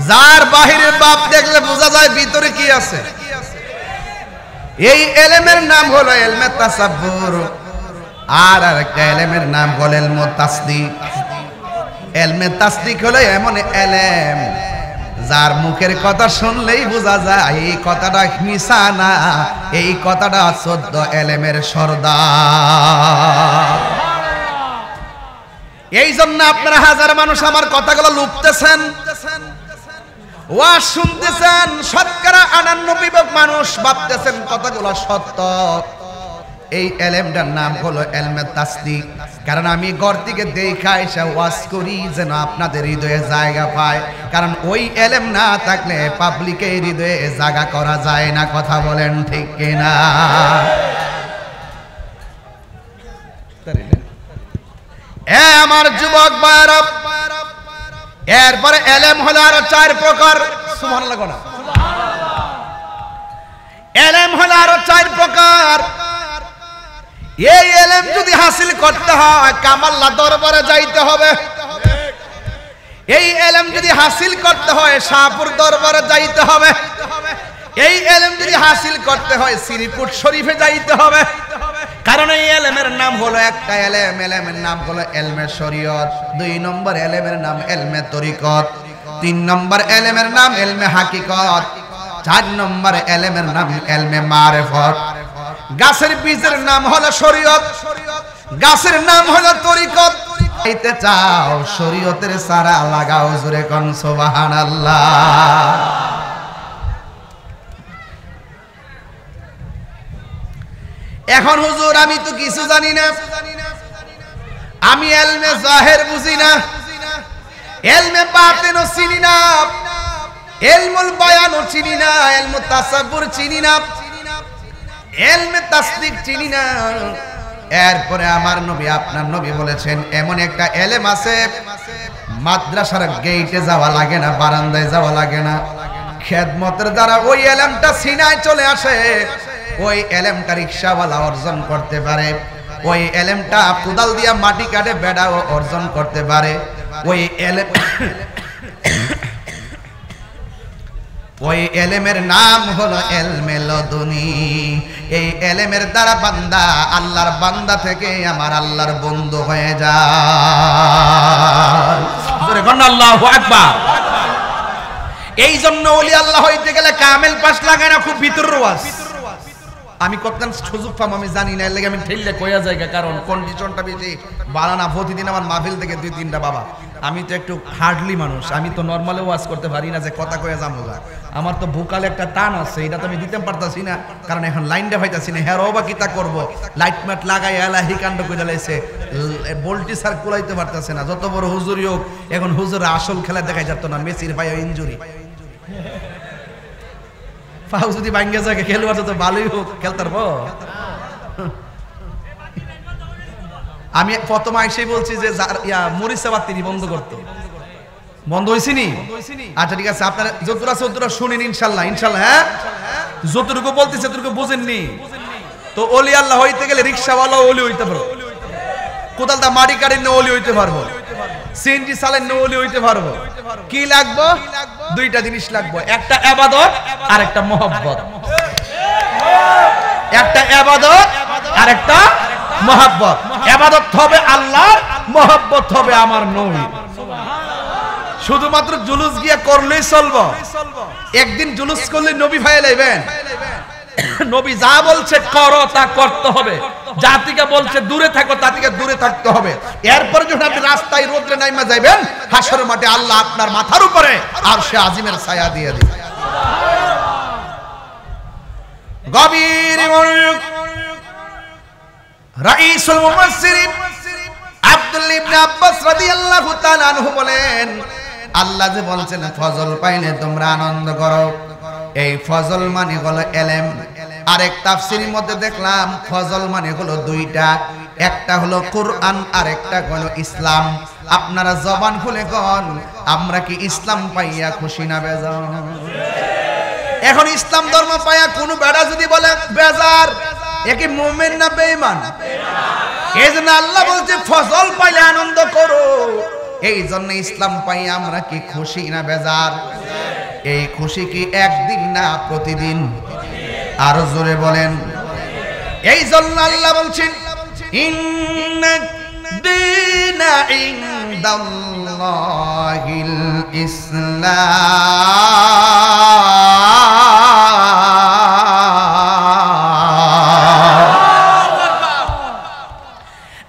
যার বাহিরের বাপ দেখলে বোঝা যায় ভিতরে কি আছে। এই ইলমের নাম হলো ইলমে তাসাব্বুর, আর আরেকটা ইলমের নাম হলো ইলমে তাসদিক। ইলমে তাসদিক হলো এমন ইলম যার মুখের কথা শুনলেই বোঝা যায় এই কথাটা মিছা না, এই কথাটা 14 ইলমের সরদার। এই জন্য আপনারা হাজার মানুষ আমার কথাগুলো লুপতেছেন, ওয়াজ শুনতেছেন, শতকরা 99 মানুষ ভাবতেছেন কথাগুলো সত্য। এই ইলমটার নাম হলো ইলমে তাসদিক। কারণ আমি ঘর থেকে দেখা এসে ওয়াজ করি যেন আপনাদের হৃদয়ে জায়গা পায়, কারণ ওই ইলম না থাকলে পাবলিকের হৃদয়ে জায়গা করা যায় না। কথা বলেন ঠিক কিনা? আমার যুবক ভাইরা, এরপরে ইলম হলো আরো 4 প্রকার। সুবহানাল্লাহ না? ইলম হলো আরো 4 প্রকার। এই ইলম যদি হাসিল করতে হয় কামাল্লা দরবারে যাইতে হবে। এই ইলম যদি হাসিল করতে হয় শাহপুর দরবারে যাইতে হবে। এই ইলম যদি হাসিল করতে হয় শ্রীপুর শরীফে যাইতে হবে। কারণ এই ইলমের নাম হলো একটা ইলম, ইলমের নাম হলো ইলমে শরীয়ত। 2 নম্বর ইলমের নাম ইলমে তরিকত। 3 নম্বর ইলমের নাম ইলমে হাকিকত। 4 নম্বর এলেমের নাম এলমে মারিফত। গাছের বীজের নাম হলো শরীয়ত, গাছের নাম হলো তরিকত। পাইতে চাও শরীয়তের সারা লাগাও, জোরে কোন সুবহানাল্লাহ। এখন হুজুর আমি তো কিছু জানি না, আমি এলমে জাহের বুঝি না, এলমে বাতিনও চিনি না, এলমুল বায়ানও চিনি না, এলমু তাসাব্বুর চিনি না, এলমে তাসদিক চিনি না। এরপরে আমার নবী আপনার নবী বলেছেন এমন একটা এলেম আছে মাদ্রাসার গেটে যাওয়া লাগে না, বারান্দায় যাওয়া লাগে না, খেদমতের দ্বারা ওই এলেমটা সিনায় চলে আসে। ওই এলেমটা রিকশাওয়ালা অর্জন করতে পারে, ওই এলেমটা কোদাল দিয়া মাটি কাটে বেড়াও অর্জন করতে পারে। ওই এলেম, ওই এলেমের নাম হলো এলমে লদুনি। এই এলেমের দ্বারা বান্দা আল্লাহর বান্দা থেকে আমার আল্লাহর বন্ধু হয়ে যায়। জোরে কোন আল্লাহু আকবার। এই জন্য ওলি আল্লাহ হইতে গেলে কামেল পাস লাগে না, খুব ভিতর রওয়াজ। আমি কতক্ষণ সুযোগ পাম আমি জানি না, এর লাগে আমি ঠেললে কইয়া জায়গা, কারণ কন্ডিশনটা বেশি বাড়ানা। প্রতিদিন আমার মাহফিল থেকে 2-3টা বাবা, আমি তো একটু হার্ডলি মানুষ, আমি তো নর্মালে ওয়াজ করতে পারি না যে কথা কয়ে যাবো। আমার তো ভোকালে একটা টান আছে, এটা তো আমি দিতে পারতাছি না, কারণ এখন লাইনটা হইতাছি না। হ্যাঁ বা কিতা করবো, লাইট ম্যাট লাগাই এলাহি কাণ্ড করে লাইছে, বলটি সার কুলাইতে পারতেছে না। যত বড় হুজুরি হোক, এখন হুজুর আসল খেলা দেখাই যেত না, মেসির ভাই ইনজুরি পাও যদি ভাঙ্গে যায়, খেলোয়াড় তো ভালোই হোক খেলতে পারবো। আমি প্রথম আইসেই বলছি যে মরিচা বাতিনি বন্ধ করতে, বন্ধ হয়েছি নি? আচ্ছা ঠিক আছে, আপনারা যতটা আছে ততটা শুনেন ইনশাল্লাহ, ইনশাল্লাহ। হ্যাঁ, যতটুকু বলতেছে ততটুকু বুঝেননি তো। ওলি আল্লাহ হইতে গেলে রিক্সাওয়ালা ওলি হইতে পারবো, কোদালটা মাটি কাটেন না ওলি হইতে পারবো, সিএনজি চালেন না ওলি হইতে পারবো। কি লাগবো? 2টা জিনিস লাগবো, একটা ইবাদত আর একটা মহব্বত। একটা ইবাদত আর একটা মহব্বত। ইবাদত হবে আল্লাহর, মহব্বত হবে আমার নবী। শুধুমাত্র জুলুস গিয়া করলেই চলবো? একদিন জুলুস করলে নবী ভাই লাইবেন। নবী যা বলছে করো তা করতে হবে, যা থেকে বলছে দূরে থাকো তা থেকে দূরে থাকতে হবে। এরপরে যখন আপনি রাস্তায় রোদ্রে নাইমা যাবেন, হাসরের মাঠে আল্লাহ আপনার মাথার উপরে আরশে আজিমের ছায়া দিয়ে দিবে। গভীর মনোযোগ। রাইসুল মুফাসসিরিন আব্দুল্লাহ ইবনে আব্বাস রাদিয়াল্লাহু তাআলা আনহু বলেন, আল্লাহ যে বলছেন ফজল পাইলে তোমরা আনন্দ করো, এই ফজল মানে হলো এলেম। আরেক তাফসীরের মধ্যে দেখলাম ফজল মানে হলো 2টা, একটা হলো কুরআন আর একটা হলো ইসলাম। আপনারা জবান খুলে কোন, আমরা কি ইসলাম পাইয়া খুশি না বেজার? এখন ইসলাম ধর্ম পাইয়া কোন বেড়া যদি বলে বেজার, এ কি মুমিন না বেঈমান? এইজন্য আল্লাহ বলছে ফজল পাইলে আনন্দ করো। এই জন্য ইসলাম পাইয়া আমরা কি খুশি না বেজার? এই খুশি কি একদিন না প্রতিদিন? আরো জোরে বলেন। এই জন্য আল্লাহ বলছেন ইন্না দীনা ইনদাল্লাহিল ইসলাম।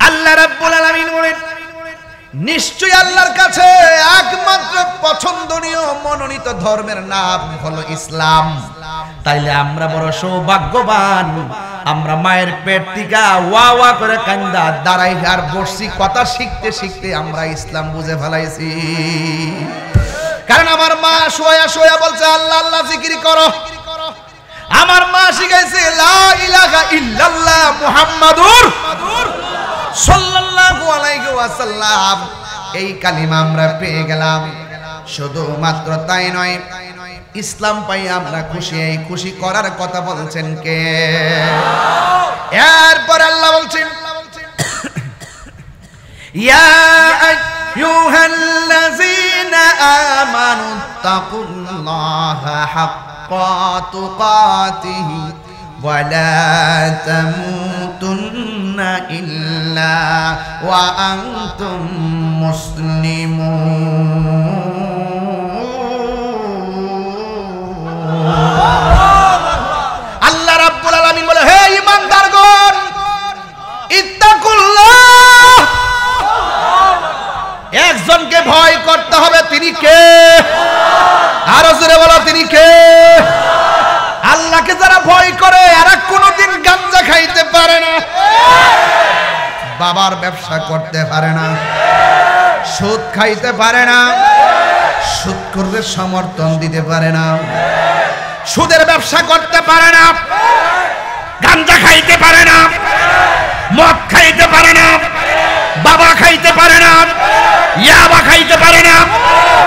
আল্লাহ রাব্বুল আলামিন বলেন নিশ্চয়ই আল্লাহর কাছে একমাত্র পছন্দনীয় মনোনীত ধর্মের নাম হলো ইসলাম। তাইলে আমরা বড় সৌভাগ্যবান, আমরা মায়ের পেট থেকে ওয়া ওয়া করে কান্দা দাঁড়াই আর বসছি, কথা শিখতে শিখতে আমরা ইসলাম বুঝে ফেলাইছি। কারণ আমার মা শোয়া শোয়া বলছে আল্লাহ আল্লাহ জিকির করো। আমার মা শিখাইছে লা ইলাহা ইল্লাল্লাহ মুহাম্মাদুর সাল্লাল্লাহু আলাইহি ওয়াসাল্লাম। এই কালিমা আমরা পেয়ে গেলাম। শুধুমাত্র তাই নয়, ইসলাম পাই আমরা খুশি। এই খুশি করার কথা বলছেন কে? এরপর আল্লাহ বলছেন ইয়া আইয়ুহাল্লাযীনা আমানু তাকুল্লাহা হাক্কা তুকাতিহি ওয়া লা তামুতুন্না ইল্লা ওয়া আনতুম মুসলিমুন। তিনি কে? আরো জোরে বলো তিনি কে? আল্লাহকে যারা ভয় করে এরা কোনোদিন গাঞ্জা খাইতে পারে না, বাবার ব্যবসা করতে পারে না, সুদ খাইতে পারে না, সুদখোরদের সমর্থন দিতে পারে না, সুদের ব্যবসা করতে পারে না, গাঞ্জা খাইতে পারে না, মদ খাইতে পারে না, বাবা খাইতে পারে না, ইয়াবা খাইতে পারে না,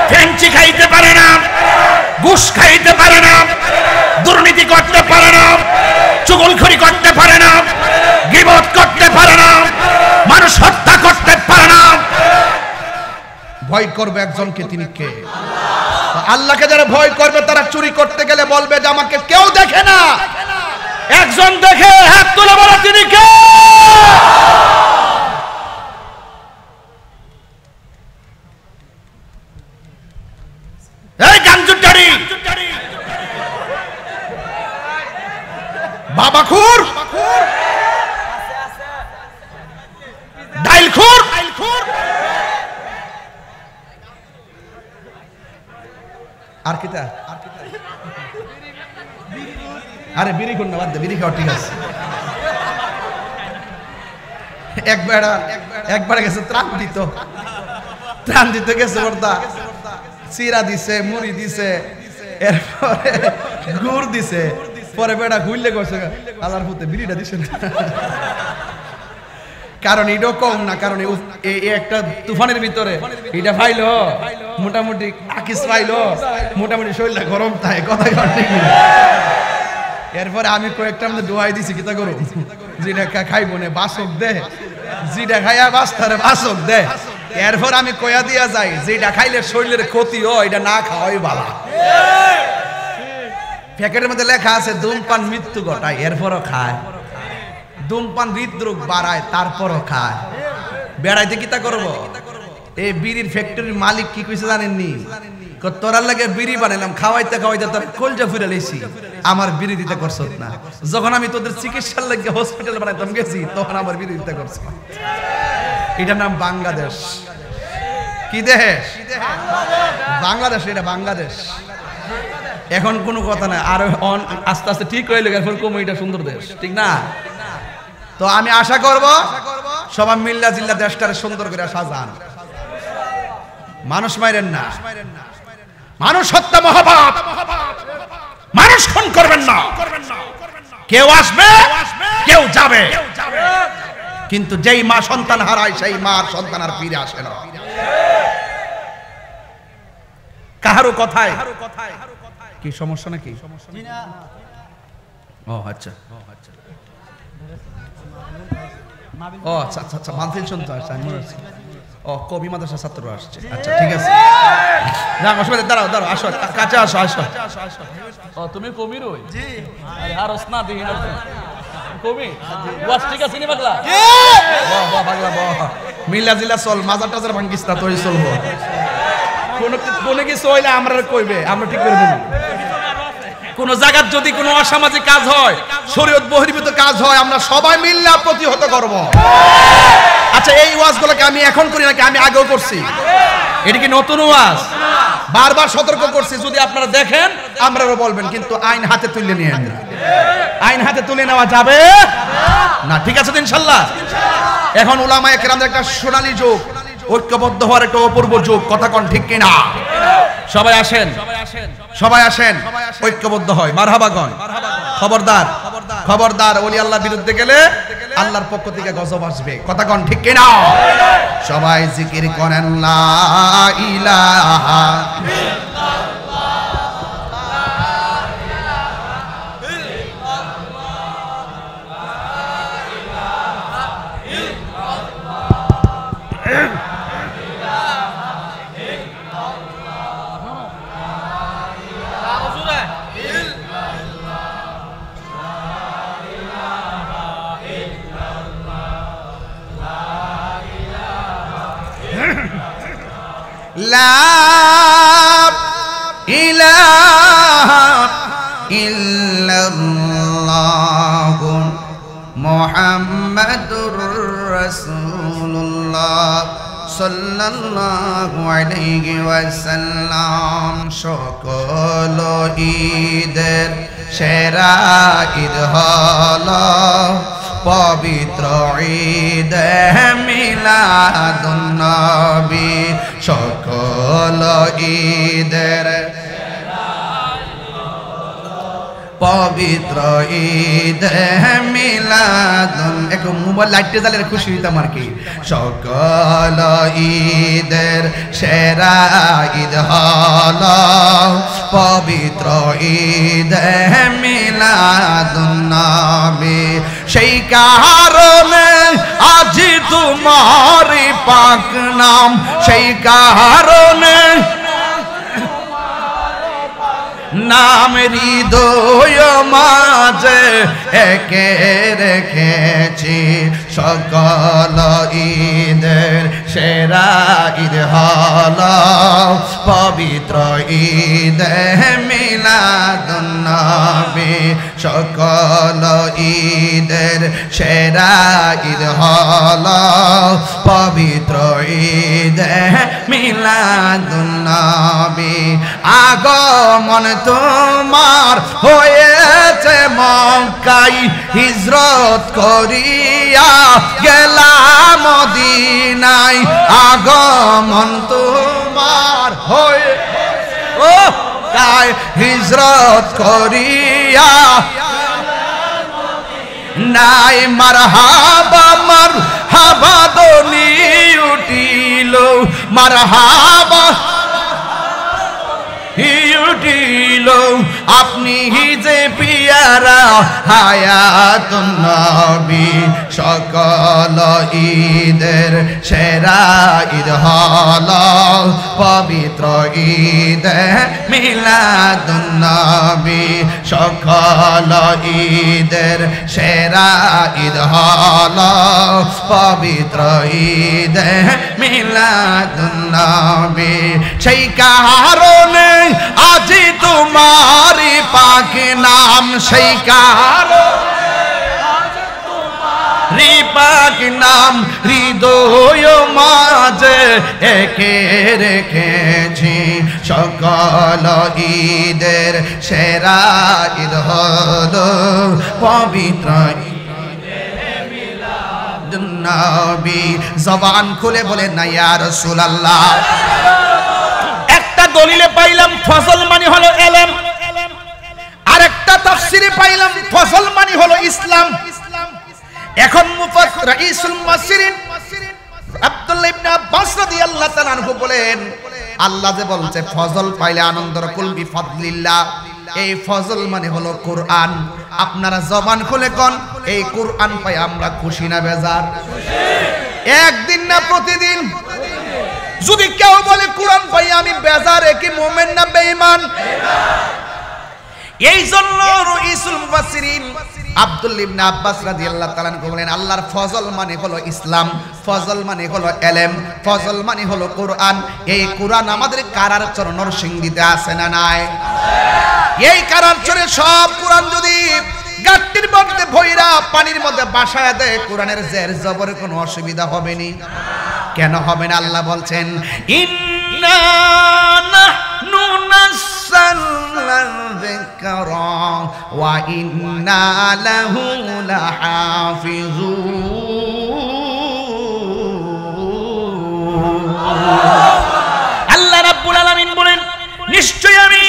ফেঞ্চি খাইতে পারে না, ঘুষ খাইতে পারে না, দুর্নীতি করতে পারে না, চুগলখড়ি করতে পারে না, গীবত করতে পারে না, মানুষ হত্যা করতে পারে না। ভয় করবে একজনকে, তিনি কে? আল্লাহকে যারা ভয় করবে তারা চুরি করতে গেলে বলবে যে আমাকে কেউ দেখে না, একজন দেখে, হাত তুলে বলো তিনি কে? এই গাঞ্জুটারি, বাবাখুর, ডাইলখুর, আর কিতা? আরে বিড়ি কোন না, বাদ দে, বিড়ি খাওয়া ঠিক আছে। একবার গেছে ত্রাণ দিতে গেছে, বর্দা চিরা দিছে, মুড়ি দিছে, এরপরে গুড় দিছে, পরে বেড়া ঘুরলে গেছে আল্লাহর পুতে বিড়িটা দিছে না। কারণ এটাও কম না, কারণ একটা তুফানের ভিতরে এটা ফাইলো মোটামুটি আকিস পাইলো, মোটামুটি শরীরটা গরম থাকে, কথা ঠিক। এরপরে আমি কয়েকটা মধ্যে দোয়াই দিছি, কিতা করো যেটা খাইব না বাসক দে, যেটা খাইয়া বাস্তারে বাসক দে। এরপর আমি কয়া দিয়া যাই যেটা খাইলে শরীরের ক্ষতি হয় এটা না খাওয়াই ভালো। প্যাকেটের মধ্যে লেখা আছে ধূমপান মৃত্যু ঘটায়, এরপরও খায়। ধূমপান হৃদরোগ বাড়ায়, তারপরও খায়। বেড়াইতে কিতা করব? এই বিড়ির ফ্যাক্টরির মালিক কি কইছে জানেননি? তোরার লাগে বিড়ি বানাইলাম, খাওয়াইতে খাওয়াইতে তোর কলজা ফুরে লেছি, আমার বিড়ি দিতে করছ না। যখন আমি তোদের চিকিৎসার লাগে হসপিটাল বানাইতাম গেছি, তখন আমার বিড়ি দিতে করছ। এটার নাম বাংলাদেশ। কি দেশ? বাংলাদেশ। এটা বাংলাদেশ। এখন কোনো কথা নাই, আর আস্তে আস্তে ঠিক হয়ে গেল, এখন কম, এটা সুন্দর দেশ, ঠিক না? তো আমি আশা করব সবাই মিল্লা জিল্লা দেশটারে সুন্দর করে সাজান। মানুষ মাইরেন না, মানুষ হত্যা মহাপাপ, মানুষ খুন করবেন না। কেউ আসবে, কেউ যাবে, কিন্তু যেই মা সন্তান হারায় সেই মার সন্তান আর ফিরে আসে না। কাহারও কথায় কি সমস্যা নাকি? ও আচ্ছা, ও আচ্ছা আচ্ছা, মাহফিল শুনতে আসছে, আমি মনে হচ্ছে ও কবি মাদ্রাসা ছাত্র আসছে। আচ্ছা ঠিক আছে, না অসুবিধা, দাঁড়াও দাঁড়াও, আসো কাছে আসো, আসো। ও তুমি কবির ওই? জি। আর ওসনা দেখি না কবি, ওয়াজ ঠিক আছে নি পাগলা? জি। বাহ বাহ পাগলা বাহ, মিল্লা জিল্লা চল, মাজার টাজার ভাঙ্গিস না, তোই চলবো। কোনো কিছু হইলে আমরা কইবে, আমরা ঠিক করে দেব। কোন জায়গার যদি কোনো অসামাজিক কাজ হয়, শরীয়ত বহির্ভূত কাজ হয়, আমরা সবাই মিল্লা প্রতিহত করব। আচ্ছা, এই ওয়াজগুলোকে আমি এখন করি নাকি আমি আগেও করছি? এটা কি নতুন ওয়াজ? বারবার সতর্ক করছি, যদি আপনারা দেখেন আমরাও বলবেন, কিন্তু আইন হাতে তুলে নিয়ে আনবেন। আইন হাতে তুলে নেওয়া যাবে না, ঠিক আছে তো ইনশাআল্লাহ? এখন উলামায়ে কেরামদের একটা সোনালী যুগ, ঐক্যবদ্ধ হওয়ার একটা অপূর্ব যুগ, কথা কোন ঠিক কিনা? সবাই আসেন, সবাই আসেন, ঐক্যবদ্ধ হয়। মারহাবাগণ। খবরদার, খবরদার, ওলি আল্লাহর বিরুদ্ধে গেলে আল্লাহর পক্ষ থেকে গজব আসবে, কথা কোন ঠিক কিনা? সবাই জিকির করেন লা ইলাহা লা ইলাহা ইল্লাল্লাহু মুহাম্মাদুর রাসূলুল্লাহ সাল্লাল্লাহু আলাইহি ওয়াসাল্লাম। সকল ঈদের সেরা ঈদ হলো পবিত্র ঈদ মিলাদুন নবী। সকল ঈদের পবিত্র ঈদ মিলাদুন। একটু মোবাইল লাইটে জ্বালিয়ে খুশি হইতাম আর কি। সকল ঈদের সেরা ঈদ হলো পবিত্র ঈদ মিলাদুন নবী। সেই কারণে আজ তোমার পাক নাম, সেই কারণে নাম হৃদয় মাঝে একে রেখেছি। সকল ঈদের সেরা ঈদ হলো পবিত্র ঈদ মিলাদুন নবী। সকল ঈদের সেরা ঈদ হলো পবিত্র ঈদ মিলাদুন নবী। আগমন তোমার হয়েছে মক্কায়, হিজরত করিয়া গেলাম মদিনায়। আগমন তোমার হয়ে ও কায় হিজরত করিয়া নাই। মারহাবা মারহাবা দনি উঠিল, মারহাবা উঠিল। আপনি যে পিয়ারা হায়াতুন নবী। সকল ঈদের সেরা ঈদ হলো পবিত্র ঈদ মিলাদুন নবী। সকল ঈদের সেরা ঈদ হলো পবিত্র ঈদ মিলাদুন নবী। সেই কারণে আজ তোমার পাক নাম, সেই কারণে পাক নাম হৃদয় মাঝে একে রেখেছি। সকল ঈদের সেরা ঈদ হলো পবিত্র নবী। জবান খুলে বলে না ইয়া রাসূলুল্লাহ। একটা দলিলে পাইলাম ফজল মানে হলো ইলম, আরেকটা তাফসিরে পাইলাম ফজল মানে হলো ইসলাম। এখন মুফাসসির রাইসুল মুফাসসিরিন আব্দুল্লাহ ইবনে আব্বাস রাদিয়াল্লাহু তাআলা আনহু বলেন, আল্লাহ যে বলছে ফজল পাইলে আনন্দর কুল বিফাদলিল্লাহ, এই ফজল মানে হলো কোরআন। আপনারা জবান খুলে কোন এই কোরআন পাই আমরা খুশি না বেজার? একদিন না প্রতিদিন? যদি কেউ বলে কোরআন পাই আমি বেজার, কি মুমিন না বেঈমান? এই জন্য রাইসুল মুফাসসিরিন আব্দুল্লাহ ইবনে আব্বাস রাদিয়াল্লাহু তাআলা বলেন, আল্লাহর ফজল মানে হলো ইসলাম, ফজল মানে হলো ইলম, ফজল মানে হলো কোরআন। এই কোরআন আমাদের কারার চর নরসিংদীতে আছে না নাই? এই কারার চরে সব কোরআন যদি গাট্টির মধ্যে ভইরা পানির মধ্যে বাসায় দেয়, কোরআনের জের জবরের কোনো অসুবিধা হবে না। কেন হবে না? আল্লাহ বলছেন ইন্না নাহনু নাযালনা যিকরা ওয়া ইন্না লাহু লাহাফিজুন। আল্লাহ রাব্বুল আলামিন বলেন, নিশ্চয় আমি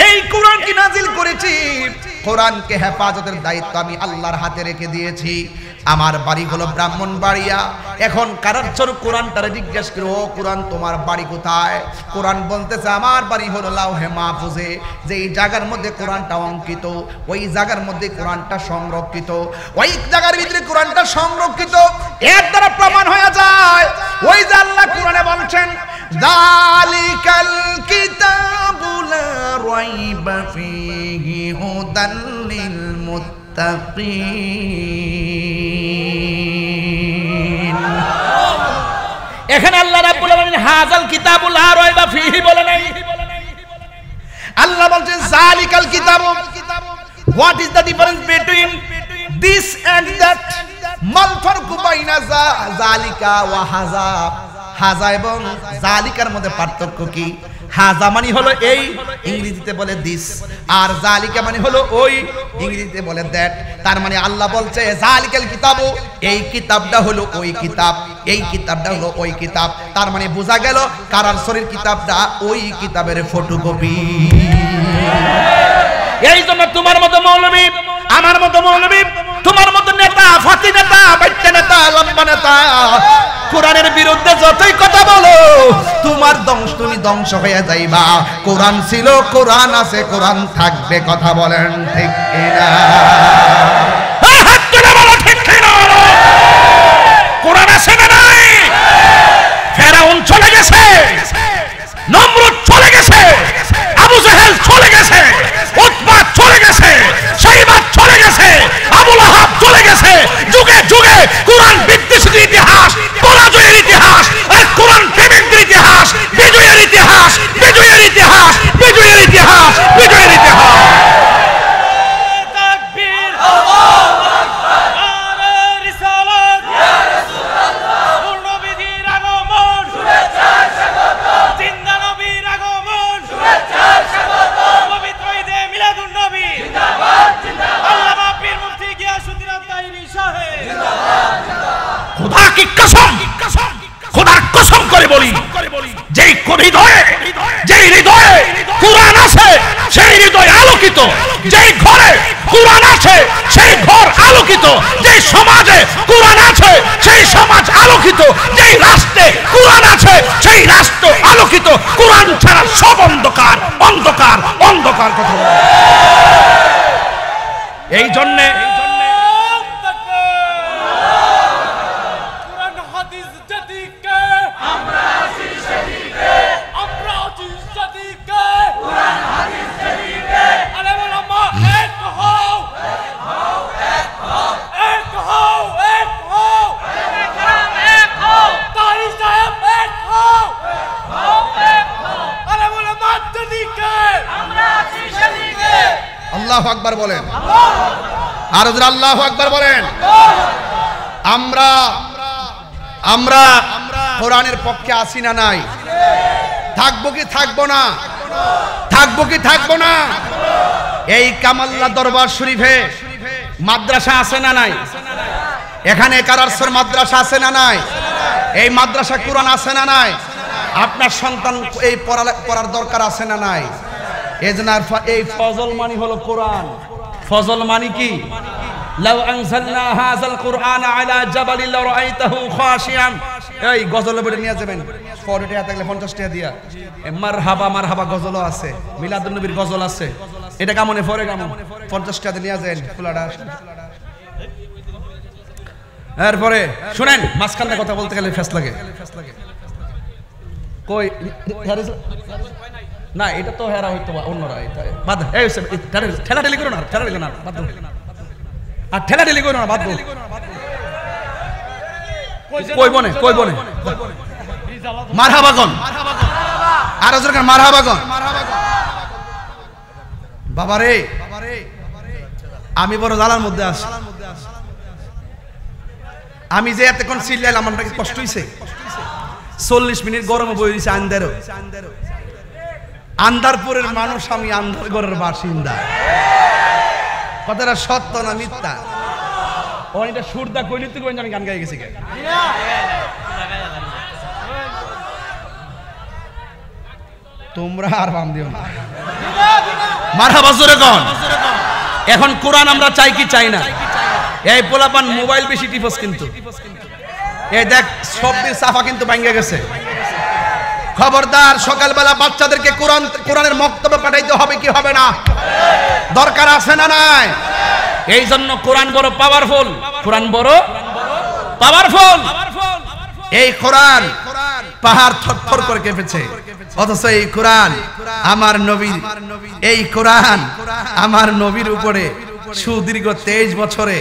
এই কোরআনকে নাজিল করেছি, কোরআনকে হেফাজতের দায়িত্ব আমি আল্লাহর হাতে রেখে দিয়েছি। আমার বাড়ি হলো ব্রাহ্মণবাড়িয়া। এখন কারার চর কোরআনটারে জিজ্ঞেস করে, ও কোরআন তোমার বাড়ি কোথায়? কোরআন বলতেছে আমার বাড়ি হলো লাউহে মাহফুজে, যে এই জায়গার মধ্যে কোরআনটা অঙ্কিত, ওই জায়গার মধ্যে কোরআনটা সংরক্ষিত, ওই জায়গার ভিতরে কোরআনটা সংরক্ষিত। এর দ্বারা প্রমাণ হয়ে যায় ওই যে আল্লাহ কোরআনে বলছেন যালিকাল কিতাবু লা রাইবা ফীহি হুদাল লিল মুত্তাকিন। এখানে আল্লাহ রাব্বুল আলামিন হাযাল কিতাবু লা রাইবা ফীহি বলে নাই, আল্লাহ বলছেন যালিকাল কিতাবু। What is the difference between this and that? মাল ফারকু বাইনা যালিকা ওয়া হাযা? হাজা এবং জালিকার মধ্যে পার্থক্য কি? হাজা মানে হলো এই, ইংরেজিতে বলে দিস, আর জালিকা মানে হলো ওই, ইংরেজিতে বলে দ্যাট। তার মানে আল্লাহ বলছে জালিকাল কিতাবু, এই কিতাবটা হলো ওই কিতাব, এই কিতাবটা হলো ওই কিতাব। তার মানে বোঝা গেল কারার শরীর কিতাবটা ওই কিতাবের ফটোকপি। এই জন্য তোমার মতো মৌলবী, আমার মতো মৌলবী, তোমার মতো নেতা, ফাতি নেতা, বাচ্চা নেতা, লম্বা নেতা কোরআনের বিরুদ্ধে যতই কথা বলো, তোমার তুমি ধ্বংস হয়ে যাইবা। কোরআন ছিল, কোরআন আছে, কোরআন থাকবে। কথা বলেন ঠিক কিনা? হাত তুলে বলো ঠিক কিনা? কোরআন আছে না নাই? ফেরাউন চলে গেছে, নমরুদ চলে গেছে, আবু জাহেল চলে গেছে, উতবা চলে গেছে, শাইবা চলে গেছে, আবু লাহাব চলে গেছে। যুগে যুগে কোরআন বিদ্বেষের ইতিহাস, পরাজয়ের ইতিহাস, আর কোরআন প্রেমিকদের ইতিহাস, বিজয়ের ইতিহাস, বিজয়ের ইতিহাস, বিজয়ের ইতিহাস, বিজয়ের ইতিহাস। তাকবীর, আল্লাহু আকবার, নারে রিসালাত, ইয়া রাসূলুল্লাহ, নবীর আগমন, শুভেচ্ছা স্বাগত, জিন্দা নবীর আগমন, শুভেচ্ছা স্বাগত, পবিত্র ঈদে মিলাদুন নবী জিন্দাবাদ, জিন্দাবাদ, আল্লামা পীর মুফতি গিয়াসউদ্দিন আত-তাইরি সাহেব জিন্দাবাদ, জিন্দাবাদ। খোদা কি কসম, খোদার কসম করে বলি, যেই হৃদয়ে কুরআন আছে সেই হৃদয় আলোকিত, যেই ঘরে কুরআন আছে সেই ঘর আলোকিত, যেই সমাজে কুরআন আছে সেই সমাজ আলোকিত, যেই রাষ্ট্রে কুরআন আছে সেই রাষ্ট্র আলোকিত। কুরআন ছাড়া সব অন্ধকার, অন্ধকার, অন্ধকার। কথা এই জন্যে আল্লাহু আকবার বলেন, আর আল্লাহু আকবার বলেন। আমরা কোরআনের পক্ষে আসি না নাই? থাকবো কি থাকবো না? থাকবো কি থাকবো না? এই কামাল্লা দরবার শরীফে মাদ্রাসা আছে না নাই? এখানে কারারসর মাদ্রাসা আছে না নাই? এই মাদ্রাসা কোরআন আছে না নাই? আপনার সন্তান এই পড়ার দরকার আছে না নাই? এই ফজল মানি হলো কোরআন। ফজল মানি কি? লাউ আনজালনা হাযাল কুরআন আলা জাবালিন লারাআইতাহু খাশিয়ান। এই গজল বলে নিয়ে যাবেন, 40 টাকা থাকলে 50 টাকা দিয়া। মারহাবা মারহাবা গজলও আছে, মিলাদুন নবীর গজল আছে। এটা কেমনে পড়ে কেমন? 50 টাকা নিয়ে যাবেন ফুলাটা। এরপরে শুনেন, মাঝখানে কথা বলতে গেলে ফেস লাগে। কই না, এটা তো হেরা হইতো অন্যরা। বাদ এই ঠেলা ঠেলি করো না, ঠেলা ঠেলি না, বাদ দাও। আর ঠেলা ঠেলি করো না, বাদ দাও। কই বনে, কই বনে মারহাবাগন, আর ওজনকার মারহাবাগন। বাবারে, আমি বড় জালার মধ্যে আছি। আমি যে এতক্ষণ চিল্লাইলাম, আমার কি কষ্ট হইছে? 40 মিনিট গরমে বই দিছে আন্দারও। আন্দারপুরের মানুষ, আমি আন্দারগড়ের বাসিন্দা। কথাটা সত্য না মিথ্যা? অনেকটা সুরদা কইলি তুই কোন গান গাই গেছি। তোমরা আর বাম দিও না। মারহাবা জোরে কোন। এখন কোরআন আমরা চাই কি চাই না? এই পোলাপান মোবাইল বেশি টিপস, কিন্তু এই দেখ সবদিন সাফা কিন্তু ভাঙ্গে গেছে। খবরদার, সকালবেলা বাচ্চাদেরকে কোরআনের মক্তবে পাঠাইতে হবে কি হবে না? দরকার আছে না নাই? এই জন্য কোরআন বড় পাওয়ারফুল, কোরআন বড় পাওয়ারফুল। এই কোরআন পাহাড় থরথর করে কেঁপেছে, অথচ এই কোরআন আমার নবী, এই কোরআন আমার নবীর উপরে সুদীর্ঘ 23 বছরে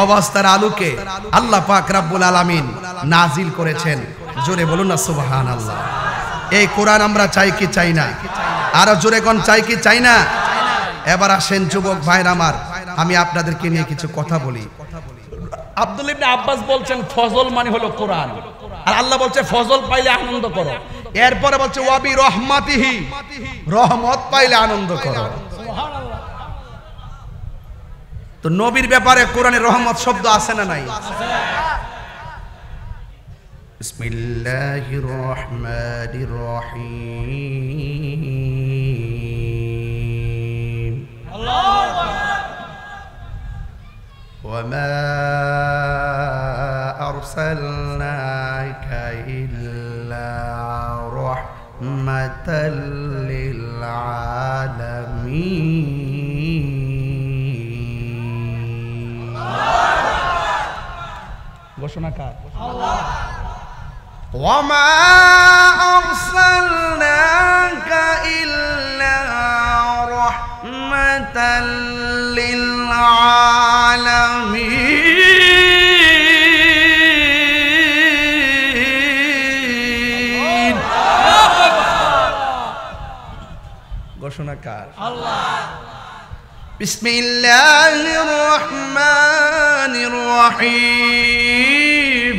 অবস্থার আলোকে আল্লাহ পাক রব্বুল আলামিন নাজিল করেছেন। জোরে বলুন না সুবহানাল্লাহ। এই কোরআন আমরা চাই কি চাই না? আরো জোরে কোন চাই কি চাই না? এবার আসেন যুবক ভাইরা আমার, আমি আপনাদেরকে নিয়ে কিছু কথা বলি। আব্দুল ইবনে আব্বাস বলছেন ফজল মানে হলো কোরআন। আর আল্লাহ বলছে ফজল পাইলে আনন্দ করো, এরপরে বলছে ওয়াবি রহমাতিহি, রহমত পাইলে আনন্দ করো। তো নবীর ব্যাপারে কোরআনে রহমত শব্দ আছে না নাই? বিসমিল্লাহির রহমানির রহিম। আল্লাহু আকবার। ওয়ামা আরসালনাকা ইল্লা রাহমাতাল লিল আলামিন। ঘোষণাকার আল্লাহ। ওয়ামা আরসালনাকা ইল্লা রাহমাতাল লিল আলামিন। ঘোষণাকার আল্লাহ। বিসমিল্লাহির রহমানির রহিম।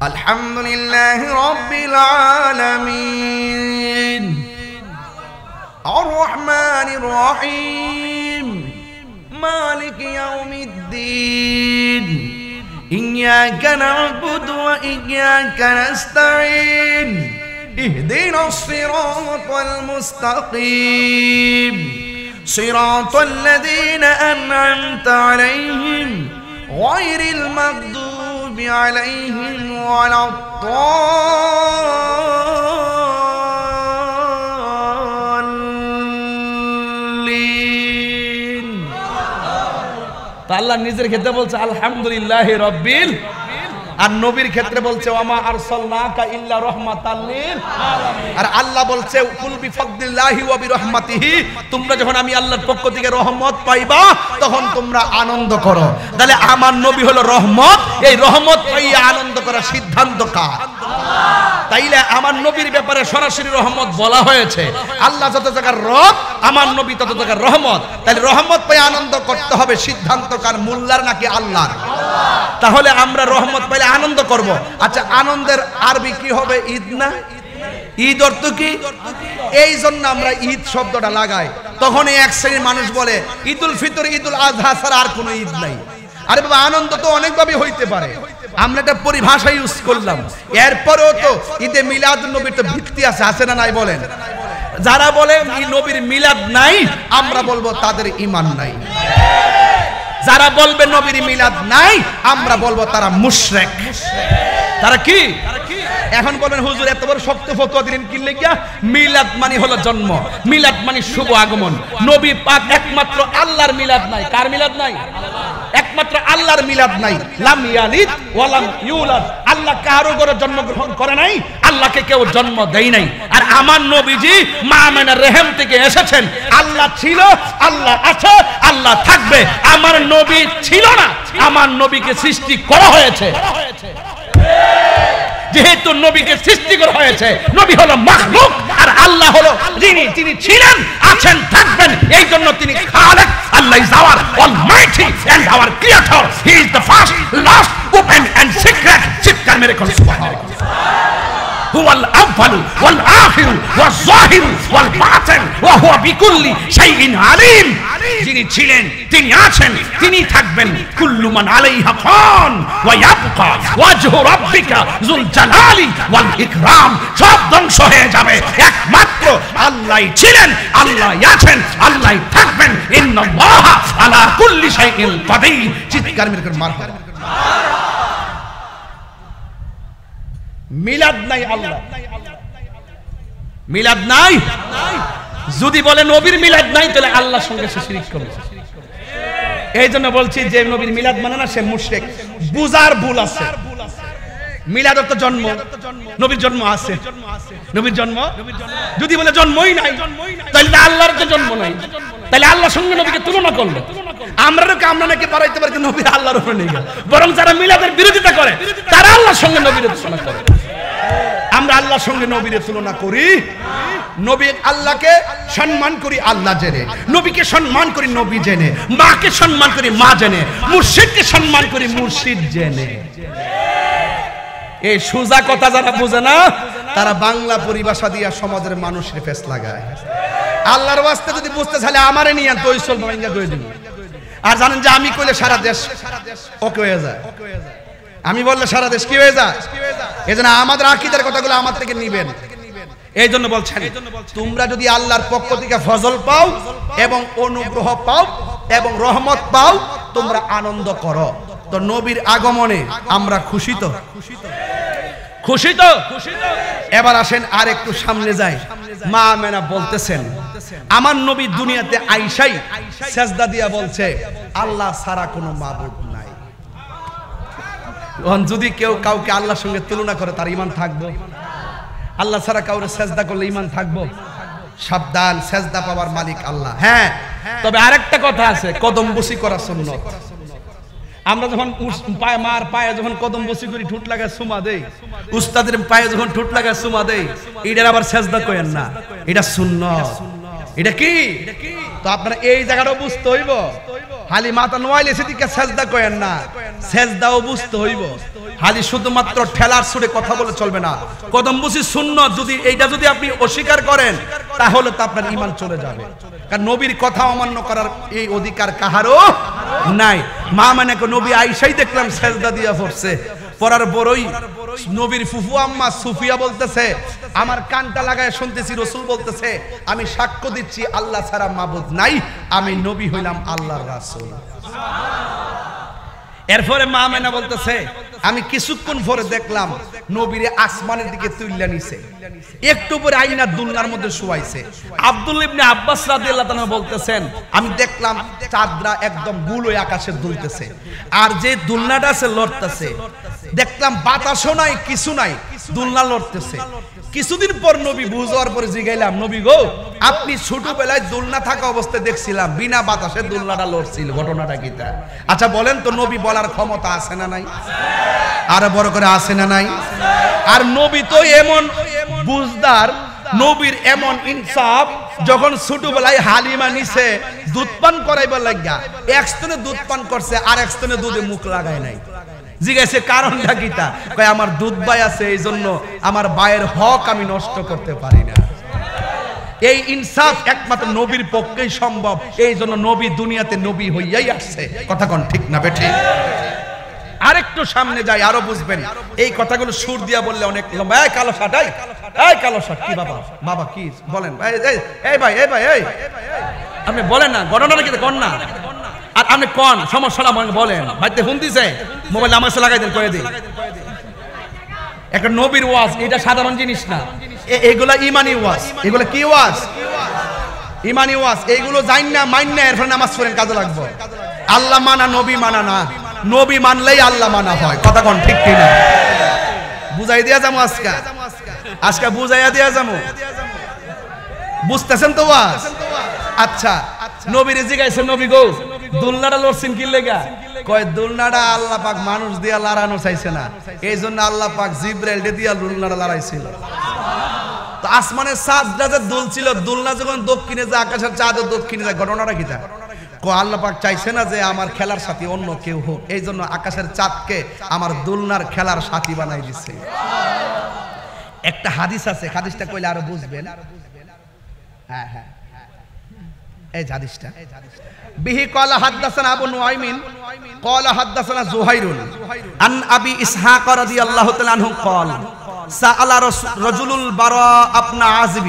আলহামদুলিল্লাহি রাব্বিল আলামিন, আর রহমানির রহিম, মালিক ইয়াউমিদ্দিন, ইয়্যাকা না'বুদু ওয়া ইয়্যাকা নাস্তাঈন, ইহদিনাস সিরাতাল মুস্তাকিম, সিরাতাল লাযীনা আন'আমতা আলাইহিম গায়রিল মাগদুবি আলাইহিম ওয়ালাদ-দাল্লিন। তো আল্লাহ নিজের ক্ষেত্রে বলছে আলহামদুলিল্লাহি রাব্বিল, আর নবীর ক্ষেত্রে বলছে ওয়ামা আরসালনাকা ইল্লা রাহমাতাল লিল আলামিন। আর আল্লাহ বলছে কুল বিফাদলিল্লাহি ওয়া বিরহমাতিহি, তোমরা যখন আমি আল্লাহর পক্ষ থেকে রহমত পাইবা তখন তোমরা আনন্দ করো। তাহলে আমার নবী হলো রহমত, এই রহমত পাইয়া আনন্দ করার সিদ্ধান্ত কার? তাইলে আমার নবীর ব্যাপারে সরাসরি রহমত বলা হয়েছে। আল্লাহ যত জায়গার রব, আমার নবী তত জায়গার রহমত। তাহলে রহমত পাই আনন্দ করতে হবে, সিদ্ধান্ত কার? মোল্লার নাকি আল্লাহর? তাহলে আমরা রহমত পাইলে আনন্দ করব। আচ্ছা, আনন্দের আরবি কি হবে? ঈদ না? ঈদ অর্থ কি? এই জন্য আমরা ঈদ শব্দটা লাগাই। তখন এক শ্রেণীর মানুষ বলে ঈদুল ফিতর, ঈদুল আজহা ছাড়া আর কোনো ঈদ নাই। আরে বাবা, আনন্দ তো অনেকভাবে হইতে পারে, আমরা একটা পরিভাষা ইউজ করলাম। এরপরেও তো ঈদে মিলাদুন নবীর তো ভিত্তি আছে, আছে না নাই বলেন? যারা বলে নবীর মিলাদ নাই, আমরা বলবো তাদের ঈমান নাই। যারা বলবে নবীর মিলাদ নাই, আমরা বলবো তারা মুশরিক। তারা কি? এখন বলবেন হুজুর এত বড় শক্ত ফতোয়া দিলেন কি লাগিয়া? মিলাদ মানে হলো জন্ম, মিলাদ মানে শুভ আগমন। নবী পাক একমাত্র আল্লাহর মিলাদ নাই। কার মিলাদ নাই? একমাত্র আল্লাহর মিলাদ নাই। লাম ইয়ালিদ ওয়া লাম ইউলাদ, আল্লাহ কারো ঘরে জন্মগ্রহণ করে নাই, আল্লাহকে কেউ জন্ম দেয় নাই। আর আমার নবীজি মা আমিনার রেহেম থেকে এসেছেন। আল্লাহ ছিল, আল্লাহ আছে, আল্লাহ থাকবে। আমার নবী ছিল না, আমার নবীকে সৃষ্টি করা হয়েছে। যেহেতু নবীকে সৃষ্টি করা হয়েছে, নবী হলো মাখলুক, আর আল্লাহ হলো যিনি ছিলেন, আছেন, থাকবেন। এই জন্য তিনি খালেক। Allah is our almighty and our creator. He is the first, last, open and secret. চিৎকার মেরে কোন সুবহানাল্লাহ। হুয়াল আউয়াল ওয়াল আখির ওয়াজ যাহির ওয়াল বাতিন ওয়া হুয়া বিকুল্লি শাইইন আলিম। যিনি ছিলেন, তিনি আছেন, তিনি থাকবেন। কুল্লু মান আলাইহা ফান ওয়া ইয়াবকা ওয়াজহু রাব্বিকা যুল জালালি ওয়াল ইকরাম। সব ধ্বংস হয়ে যাবে, একমাত্র আল্লাহই ছিলেন, আল্লাহই আছেন, আল্লাহই থাকবেন। ইন্নাল্লাহা আলা কুল্লি শাইইন কাদির। চিৎকার মেরে কোন মারহাবা। মিলাদ নাই, আল্লাহ মিলাদ নাই। যদি বলে নবীর মিলাদ নাই, তাহলে আল্লাহর সঙ্গে সে শিরক করবে। এই জন্য বলছি যে নবীর মিলাদ মানে না, সে মুশরিক। বুঝার ভুল আছে। মিলাদ অর্থ জন্ম, নবীর জন্ম আছে। নবীর জন্ম যদি বলে জন্মই নাই, তাহলে আল্লাহর তো জন্ম নাই, তাহলে আল্লাহর সঙ্গে নবীকে তুলনা করলো। আমরা নাকি বাড়াইতে পারি নবী আল্লাহর উপরে নেই। বরং যারা মিলাদের বিরোধিতা করে, তারা আল্লাহর সঙ্গে নবীর তুলনা করে। আমরা আমরা আল্লাহর সঙ্গে নবীর তুলনা করি? নবী আল্লাহকে সম্মান করি আল্লাহ জেনে, নবীকে সম্মান করি নবী জেনে, মাকে সম্মান করি মা জেনে, মুর্শিদকে সম্মান করি মুর্শিদ জেনে। এই সোজা কথা যারা বোঝে না তারা বাংলা পরিভাষা দিয়ে সমাজের মানুষের ফেস লাগায়। আল্লাহর ওয়াস্তে যদি বুঝতে চাইলে আমারে নিয়ে তো ওই সব ভাঙ্গা কই দিন। আর জানেন যে আমি কইলে সারা দেশ ওকে হয়ে যায়, আমি বললে সারা দেশ কি হয়ে যায়। এজন্য আমাদের আকীদার কথাগুলো আমার থেকে নিবেন। এই জন্য বলছেন তোমরা যদি আল্লাহর পক্ষ থেকে ফজল পাও এবং অনুগ্রহ পাও এবং রহমত পাও তোমরা আনন্দ করো। তো নবীর আগমনে আমরা খুশি তো? খুশি তো? এবার আসেন আর একটু সামনে যাই। মা আমেনা বলতেছেন আমার নবী দুনিয়াতে আইসাই সেজদা দিয়া বলছে আল্লাহ ছাড়া কোনো মাবুদ নাই। যদি কেউ কাউকে আল্লাহর সঙ্গে তুলনা করে তার ঈমান থাকবো? আল্লাহ ছাড়া কাউরে সেজদা করলে ঈমান থাকবো? সাবধান, সেজদা পাওয়ার মালিক আল্লাহ। হ্যাঁ, তবে আরেকটা কথা আছে, কদম বসি করা সুন্নাত। আমরা যখন মার পায়ে যখন কদম বসি করি ঠুট লাগায় সুমা দেই, উস্তাদের পায়ে যখন ঠুট লাগায় সুমা দেই, এটার আবার সেজদা করেন না, এটা সুন্নাত। এটা কি? তো আপনারা এই জায়গাটাও বুঝতে হইব। খালি মাথা নোয়াইলে সেদিকে সেজদা করেন না, সেজদাও বুঝতে হইব। খালি শুধুমাত্র ঠেলার সুরে কথা বলে চলবে না। কদম বসি সুন্নাত, যদি এইটা যদি আপনি অস্বীকার করেন তাহলে তো আপনার ঈমান চলে যাবে। কারণ নবীর কথা অমান্য করার এই অধিকার কাহারও নাই। মা মানে নবী আইসাই দেখলাম সেজদা দিয়া পড়ছে, পড়ার বড়ই নবীর ফুফু আম্মা সুফিয়া বলতেছে আমার কানটা লাগায় শুনতেছি রাসূল বলতেছে আমি সাক্ষ্য দিচ্ছি আল্লাহ ছাড়া মাবুদ নাই, আমি নবী হইলাম আল্লাহর রাসূল। এরপরে মা আমেনা বলতেছে আমি কিছুক্ষণ পরে দেখলাম নবীরে আসমানের দিকে তুইলা নিছে, একটু পরে আইনা দুলনার মধ্যে শুয়াইছে। আব্দুল্লাহ ইবনে আব্বাস রাদিয়াল্লাহু তাআলা বলতেছেন আমি দেখলাম চাঁদরা একদম গোল হয়ে আকাশে দুলতেছে, আর যে দুলনাটা আছে লড়তেছে। দেখলাম বাতাসও নাই, কিছু নাই, দুলনা লড়তেছে। কিছুদিন পর নবী বুঝার পরে জিগাইলাম নবী গো আপনি ছোটবেলায় দুলনা থাকা অবস্থায় দেখছিলাম বিনা বাতাসে দুলনাটা লড়ছিল, ঘটনাটা কি তা? আচ্ছা বলেন তো নবী বলার ক্ষমতা আছে না নাই? আর বড় করে আছে না নাই? আর নবী তো এমন বুঝদার, নবীর এমন ইনসাফ, যখন ছোটবেলায় হালিমা নিছে দুধ পান করাইবার লাগিয়া এক স্তনে দুধ পান করছে আর এক স্তনে দুধে মুখ লাগায় নাই। জিজ্ঞাসা কারণটা কি? তা কয় আমার দুধ ভাই আছে এই জন্য আমার ভাইয়ের হক আমি নষ্ট করতে পারি না। এই ইনসাফ একমাত্র নবীর পক্ষেই সম্ভব, এই জন্য নবী দুনিয়াতে নবী হইয়াই আসছে। কথা কোন ঠিক না বেঠিক? আরেকটু সামনে যাই আরো বুঝবেন। এই কথাগুলো সুর দিয়া বললে অনেক লম্বা। এই কালো শার্ট, এই কালো শার্ট কি বাবা? বাবা কি বলেন? এই ভাই, এই ভাই, এই আপনি বলেন না, ঘটনাটা কি কোন না? আর আপনি কোন সমস্যাটা বলেন? ভাইতে ফোন দিছে, মোবাইল আমার সাথে লাগাই দেন, কয়ে দিন। একটা নবীর ওয়াজ, এটা সাধারণ জিনিস না, এগুলা ইমানি ওয়াজ। এগুলা কি ওয়াজ? ইমানি ওয়াজ। এইগুলো জান না মাইন না এরপর নামাজ পড়েন, কাজে লাগবে। আল্লাহ মানা নবী মানা না, নবী মানলেই আল্লাহ মানা হয়। কথা কোন ঠিক কিনা? বুঝাই দিয়া যাবো আজকে, আজকে বুঝাইয়া দিয়া যাবো। বুঝতেছেন তো ওয়াজ? আচ্ছা নবীরে জিগাইছে নবী গো দুলনাটা লড়ছেন কি লেগা? কয় দুলনাটা আল্লাহ পাক মানুষ দিয়া লড়ানো চাইছে না, এই জন্য আল্লাহ পাক জিবরাইল দিয়া দুলনাটা লড়াইছিল। তো আসমানের চাঁদটা যে দুলছিল, দুলনা যখন দক্ষিণে যায় আকাশের চাঁদের দক্ষিণে যায়, ঘটনাটা কি? তা আল্লাহ পাক চাইছে না যে আমার খেলার সাথী অন্য কেউ হোক, এই জন্য আকাশের চাঁদকে আমার দুলনার খেলার সাথী বানাই দিচ্ছে। একটা হাদিস আছে, হাদিসটা কইলে আরো বুঝবেন। হ্যাঁ হ্যাঁ এই হাদিসটা বিহি ক্বালা হাদাসানা আবু নুআইমিন ক্বালা হাদাসানা যুহাইরুন আন আবি ইসহাক রাদিয়াল্লাহু তাআলা আনহু ক্বালা সাআলা রাজুলুল বারা ইবনে আযিব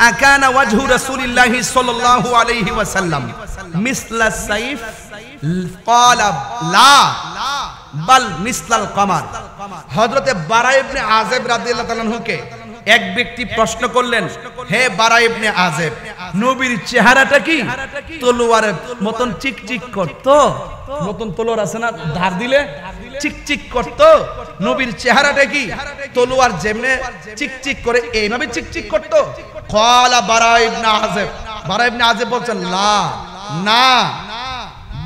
আকানা ওয়াজহু রাসূলিল্লাহি সাল্লাল্লাহু আলাইহি ওয়াসাল্লাম মিসলা সাইফ ক্বালা লা বাল মিসলাল কমার। হযরতে বারা ইবনে আযিব রাদিয়াল্লাহু তাআলা আনহুকে এক ব্যক্তি প্রশ্ন করলেন, হে বারা ইবনে আযিব, নবীর চেহারাটা কি তলোয়ারের মতন চিকচিক করত? নতুন তলোয়ার আছে না, ধার দিলে চিকচিক করত। নবীর চেহারাটা কি তলোয়ার যেমনে চিকচিক করে এইভাবে চিকচিক করত? ক্বালা বারা ইবনে আযিব, বারা ইবনে আযিব বলছেন লা, না,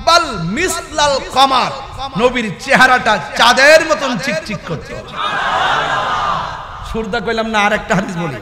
বাল মিসলাল কমার, নবীর চেহারাটা চাঁদের মতন চিকচিক করত। সুরদা কইলাম না, আর একটা হাদিস বলি।